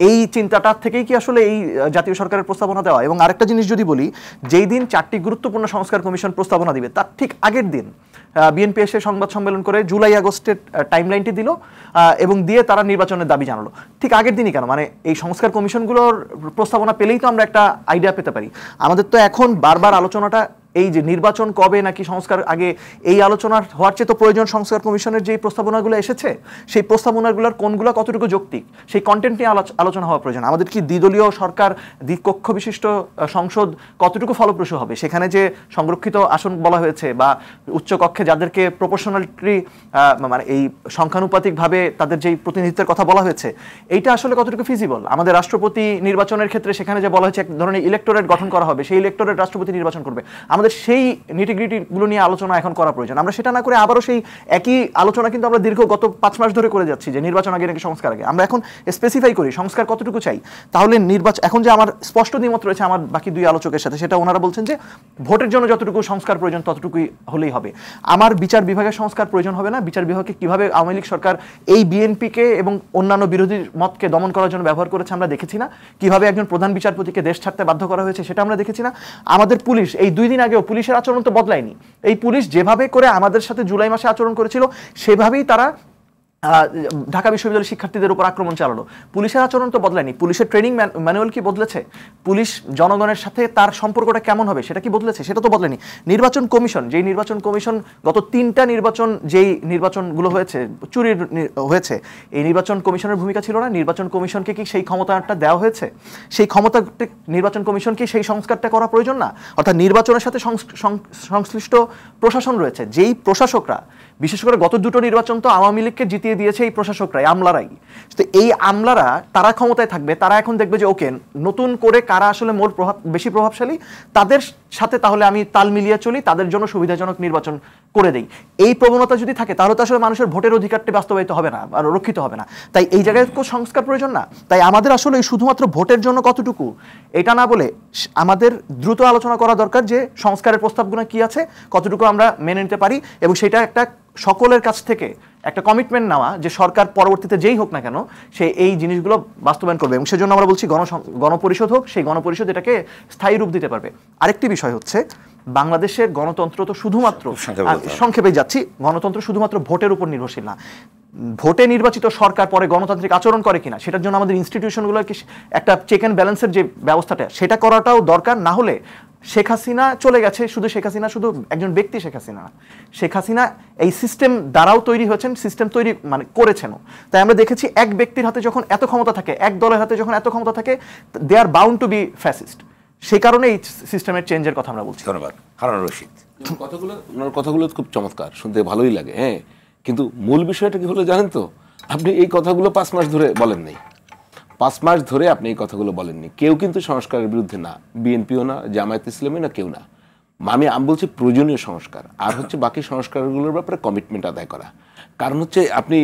S3: এই চিন্তাটার থেকেই কি আসলে এই জাতীয় সরকারের প্রস্তাবনা দেওয়া। এবং আরেকটা জিনিস যদি বলি, যেই দিন 4টি গুরুত্বপূর্ণ সংস্কার কমিশন প্রস্তাবনা দিবে তার ঠিক আগের দিন বিএনপি এসে সংবাদ সম্মেলন করে জুলাই আগস্টের টাইমলাইনটি দিল এবং দিয়ে তারা নির্বাচনের দাবি জানালো। ঠিক আগের দিনই কেন, মানে এই সংস্কার কমিশনগুলোর প্রস্তাবনা পেলেই তো আমরা একটা আইডিয়া পেতে পারি। আমাদের তো এখন বারবার আলোচনাটা এই যে নির্বাচন কবে নাকি সংস্কার আগে, এই আলোচনার হওয়ার চেয়ে তো প্রয়োজন সংস্কার কমিশনের যে প্রস্তাবনাগুলো এসেছে সেই প্রস্তাবনাগুলোর কোনগুলো কতটুকু যৌক্তিক সেই কন্টেন্ট নিয়ে আলোচনা হওয়া প্রয়োজন। আমাদের কি দ্বিদলীয় সরকার দ্বিকক্ষ বিশিষ্ট সংসদ কতটুকু ফলপ্রসূ হবে, সেখানে যে সংরক্ষিত আসন বলা হয়েছে বা উচ্চকক্ষে যাদেরকে প্রপোর্শনালিটি মানে এই সংখ্যানুপাতিকভাবে তাদের যেই প্রতিনিধিত্বের কথা বলা হয়েছে এইটা আসলে কতটুকু ফিজিবল। আমাদের রাষ্ট্রপতি নির্বাচনের ক্ষেত্রে সেখানে যে বলা হয়েছে এক ধরনের ইলেক্টোরেট গঠন করা হবে, সেই ইলেক্টোরেট রাষ্ট্রপতি নির্বাচন করবে। আমাদের সেই নিটিগ্রিটিগুলো নিয়ে আলোচনা এখন করা প্রয়োজন। আমরা সেটা না করে আবারও সেই একই আলোচনা কিন্তু আমরা দীর্ঘ গত 5 মাস ধরে করে যাচ্ছি যে নির্বাচন আগে নাকি সংস্কার আগে। আমরা এখন স্পেসিফাই করি সংস্কার কতটুকু চাই, তাহলে নির্বাচন এখন যে আমার স্পষ্ট দ্বিমত রয়েছে আমার বাকি 2 আলোচকের সাথে, সেটা ওনারা বলছেন যে ভোটের জন্য যতটুকু সংস্কার প্রয়োজন ততটুকুই হলেই হবে। আমার বিচার বিভাগের সংস্কার প্রয়োজন হবে না। বিচার বিভাগকে কিভাবে আওয়ামী লীগ সরকার এই বিএনপিকে এবং অন্যান্য বিরোধী মতকে দমন করার জন্য ব্যবহার করেছে আমরা দেখেছি না, কিভাবে একজন প্রধান বিচারপতিকে দেশ ছাড়তে বাধ্য করা হয়েছে সেটা আমরা দেখেছি না। আমাদের পুলিশ এই 2 দিন আগেও পুলিশের আচরণ তো বদলায়নি। এই পুলিশ যেভাবে করে আমাদের সাথে জুলাই মাসে আচরণ করেছিল সেভাবেই তারা ঢাকা বিশ্ববিদ্যালয়ের শিক্ষার্থীদের উপর আক্রমণ চালালো। পুলিশের আচরণ তো বদলায়নি। পুলিশের ট্রেনিং ম্যানুয়াল কি বদলেছে? পুলিশ জনগণের সাথে তার সম্পর্কটা কেমন হবে সেটা কি বদলেছে? সেটা তো বদলেনি। নির্বাচন কমিশন, যেই নির্বাচন কমিশন গত 3টা নির্বাচন যেই নির্বাচনগুলো হয়েছে চুরির হয়েছে, এই নির্বাচন কমিশনের ভূমিকা ছিল না? নির্বাচন কমিশনকে কি সেই ক্ষমতাটা দেওয়া হয়েছে? সেই ক্ষমতা নির্বাচন কমিশনকে সেই সংস্কারটা করা প্রয়োজন না? অর্থাৎ নির্বাচনের সাথে সংশ্লিষ্ট প্রশাসন রয়েছে, যেই প্রশাসকরা বিশেষ করে গত দুটো নির্বাচন তো আওয়ামী লীগকে জিতিয়ে দিয়েছে এই প্রশাসকরাই, আমলারাই। তো এই আমলারা তারা ক্ষমতায় থাকবে, তারা এখন দেখবে যে ওকে নতুন করে কারা আসলে মোর বেশি প্রভাবশালী, তাদের সাথে তাহলে আমি তাল মিলিয়ে চলি, তাদের জন্য সুবিধাজনক নির্বাচন করে দেই। এই প্রবণতা যদি থাকে তাহলে তো আসলে মানুষের ভোটের অধিকারটি বাস্তবায়িত হবে না আর রক্ষিত হবে না। তাই এই জায়গায় কোনো সংস্কার প্রয়োজন না। তাই আমাদের আসলে শুধুমাত্র ভোটের জন্য কতটুকু এটা না বলে আমাদের দ্রুত আলোচনা করা দরকার যে সংস্কারের প্রস্তাবগুলো কি আছে, কতটুকু আমরা মেনে নিতে পারি, এবং সেটা একটা সকলের কাছ থেকে একটা কমিটমেন্ট নেওয়া যে সরকার পরবর্তীতে যেই হোক না কেন সে এই জিনিসগুলো বাস্তবায়ন করবে। এবং সেজন্য আমরা বলছি গণপরিষদ হোক, সেই গণপরিষদ এটাকে স্থায়ী রূপ দিতে পারবে। আরেকটি বিষয় হচ্ছে বাংলাদেশের গণতন্ত্র তো শুধুমাত্র, সংক্ষেপে যাচ্ছি, গণতন্ত্র শুধুমাত্র ভোটের উপর নির্ভরশীল না। ভোটে নির্বাচিত সরকার পরে গণতান্ত্রিক আচরণ করে কিনা সেটার জন্য আমাদের ইনস্টিটিউশনগুলোর কি একটা চেক অ্যান্ড ব্যালেন্সের যে ব্যবস্থাটা সেটা করাটাও দরকার। না হলে শেখ হাসিনা চলে গেছে, শুধু শেখ হাসিনা শুধু একজন ব্যক্তি শেখ হাসিনা না, শেখ হাসিনা এই সিস্টেম দ্বারাও তৈরি হয়েছেন, সিস্টেম তৈরি মানে করেছেনও। তাই আমরা দেখেছি এক ব্যক্তির হাতে যখন এত ক্ষমতা থাকে, এক দলের হাতে যখন এত ক্ষমতা থাকে, they are bound to be fascist. সেই কারণে এই সিস্টেমের চেঞ্জের কথা আমরা বলছি।
S1: ধন্যবাদ। হারুন রশিদ,
S4: কথাগুলো খুব চমৎকার, শুনতে ভালোই লাগে, হ্যাঁ, কিন্তু মূল বিষয়টা কি হলো জানেন তো? আপনি এই কথাগুলো 5 মাস ধরে বলেন নাই। 5 মাস ধরে আপনি এই কথাগুলো বলেননি। কেউ কিন্তু সংস্কারের বিরুদ্ধে না, বিএনপিও না, জামায়াত ইসলামী না, কেউ না। আমি বলছি প্রয়োজনীয় সংস্কার, আর হচ্ছে বাকি সংস্কারগুলোর ব্যাপারে কমিটমেন্ট আদায় করা। কারণ হচ্ছে আপনি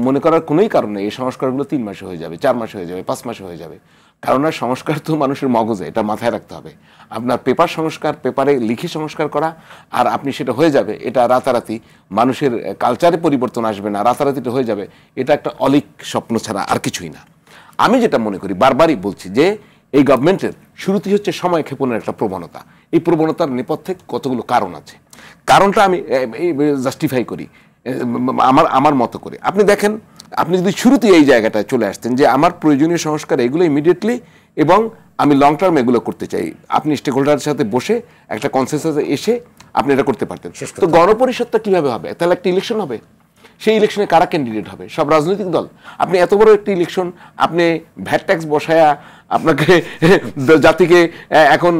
S4: মনে করার কোনোই কারণ নেই এই সংস্কারগুলো 3 মাসে হয়ে যাবে, 4 মাসে হয়ে যাবে, 5 মাসে হয়ে যাবে। কারণ আর সংস্কার তো মানুষের মগজে, এটা মাথায় রাখতে হবে। আপনার পেপার সংস্কার, পেপারে লিখে সংস্কার করা, আর আপনি সেটা হয়ে যাবে, এটা রাতারাতি মানুষের কালচারে পরিবর্তন আসবে না, রাতারাতি এটা হয়ে যাবে, এটা একটা অলিক স্বপ্ন ছাড়া আর কিছুই না। আমি যেটা মনে করি, বারবারই বলছি যে এই গভর্নমেন্টের শুরুতেই হচ্ছে সময় ক্ষেপণের একটা প্রবণতা। এই প্রবণতার নেপথ্যে কতগুলো কারণ আছে। কারণটা আমি জাস্টিফাই করি আমার মতো করে। আপনি দেখেন, আপনি যদি শুরুতেই এই জায়গাটায় চলে আসতেন যে আমার প্রয়োজনীয় সংস্কার এগুলো ইমিডিয়েটলি, এবং আমি লং টার্ম এগুলো করতে চাই, আপনি স্টেক হোল্ডারের সাথে বসে একটা কনসেনসাসে এসে আপনি এটা করতে পারতেন। তো গণপরিষদটা কিভাবে হবে? তাহলে একটা ইলেকশন হবে, সেই ইলেকশনে কারা ক্যান্ডিডেট হবে? সব রাজনৈতিক দল। আপনি এত বড় একটি ইলেকশন, আপনি ভ্যাট ট্যাক্স বসায়া আপনাকে জাতিকে এখন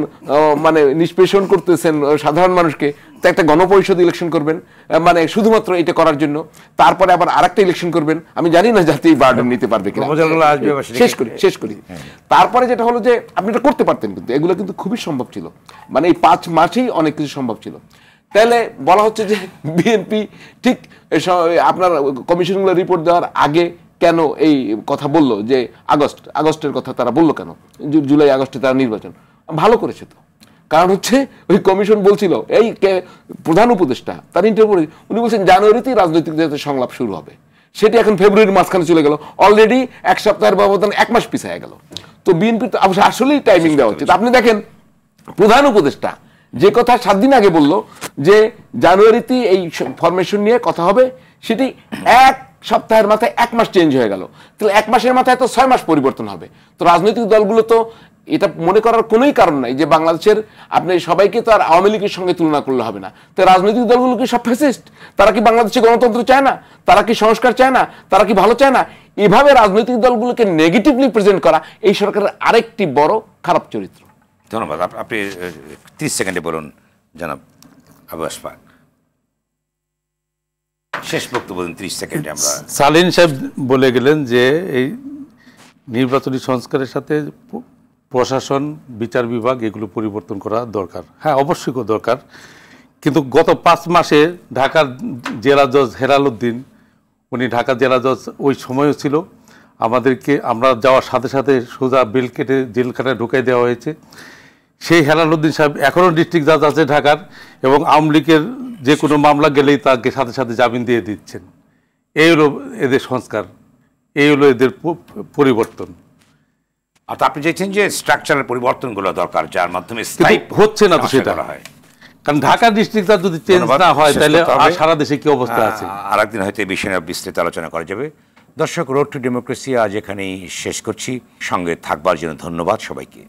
S4: মানে নিষ্পেষণ করতেছেন সাধারণ মানুষকে, তো একটা গণপরিষদ ইলেকশন করবেন মানে শুধুমাত্র এটা করার জন্য, তারপরে আবার আরেকটা ইলেকশন করবেন। আমি জানি না জাতি বার্ডেন নিতে পারবে কিনা। শেষ করি। তারপরে যেটা হলো যে আপনি এটা করতে পারতেন, কিন্তু এগুলো কিন্তু খুবই সম্ভব ছিল, মানে এই 5 মাসেই অনেক কিছু সম্ভব ছিল। তাহলে বলা হচ্ছে যে বিএনপি ঠিক আপনার কমিশনগুলো রিপোর্ট দেওয়ার আগে কেন এই কথা বললো যে আগস্টের কথা তারা বললো কেন? জুলাই আগস্টে তারা নির্বাচন ভালো করেছে তো, কারণ হচ্ছে ওই কমিশন বলছিল, এই প্রধান উপদেষ্টা তার ইন্টারভিউ উনি বলছেন জানুয়ারিতেই রাজনৈতিক সংলাপ শুরু হবে, সেটি এখন ফেব্রুয়ারির মাঝখানে চলে গেল, অলরেডি 1 সপ্তাহের ব্যবধান 1 মাস পিছিয়ে গেল। তো বিএনপি তো আসলেই টাইমিং দেওয়া উচিত। আপনি দেখেন প্রধান উপদেষ্টা যে কথা 7 দিন আগে বললো যে জানুয়ারিতে এই ফরমেশন নিয়ে কথা হবে, সেটি 1 সপ্তাহের মাথায় 1 মাস চেঞ্জ হয়ে গেল। তাহলে 1 মাসের মাথায় তো 6 মাস পরিবর্তন হবে। তো রাজনৈতিক দলগুলো তো এটা মনে করার কোনোই কারণ নাই যে বাংলাদেশের আপনি সবাইকে তো আর আওয়ামী লীগের সঙ্গে তুলনা করলে হবে না। তো রাজনৈতিক দলগুলো কি সব ফ্যাসিস্ট? তারা কি বাংলাদেশে গণতন্ত্র চায় না? তারা কি সংস্কার চায় না? তারা কি ভালো চায় না? এভাবে রাজনৈতিক দলগুলোকে নেগেটিভলি প্রেজেন্ট করা এই সরকারের আরেকটি বড় খারাপ চরিত্র।
S1: ধন্যবাদ। আপনি 30 সেকেন্ডে বলুন জনাব আবু আশফাক, শেষ বক্তব্য 30 সেকেন্ডে। আমরা
S2: সালিন সাহেব বলে গেলেন যে এই নির্বাচনী সংস্কারের সাথে প্রশাসন, বিচার বিভাগ এগুলো পরিবর্তন করা দরকার। হ্যাঁ, অবশ্যই দরকার। কিন্তু গত 5 মাসে ঢাকার জেলা জজ হেলাল উদ্দিন, উনি ঢাকা জেলা জজ ওই সময়ও ছিল, আমাদেরকে আমরা যাওয়ার সাথে সাথে সোজা বেল কেটে জেলখানায় ঢুকাই দেওয়া হয়েছে। সেই হেলাল উদ্দিন সাহেব এখনও ডিস্ট্রিক্ট জাজ আছে ঢাকার, এবং আওয়ামী লীগের যে কোনো মামলা গেলেই তাকে সাথে সাথে জামিন দিয়ে দিচ্ছেন। এই হলো এদের সংস্কার, এই হলো এদের পরিবর্তন।
S1: আর আপনি চাইছেন যে স্ট্রাকচারের পরিবর্তনগুলো দরকার, যার মাধ্যমে
S2: হচ্ছে না তো সেটা হয়। কারণ ঢাকা ডিস্ট্রিক্টটা যদি চেঞ্জ না হয় তাহলে সারা দেশে কি অবস্থা আছে।
S1: আর একদিন হয়তো এই বিষয়ে বিস্তৃত আলোচনা করা যাবে। দর্শক, রোড টু ডেমোক্রেসি আজ এখানেই শেষ করছি। সঙ্গে থাকবার জন্য ধন্যবাদ সবাইকে।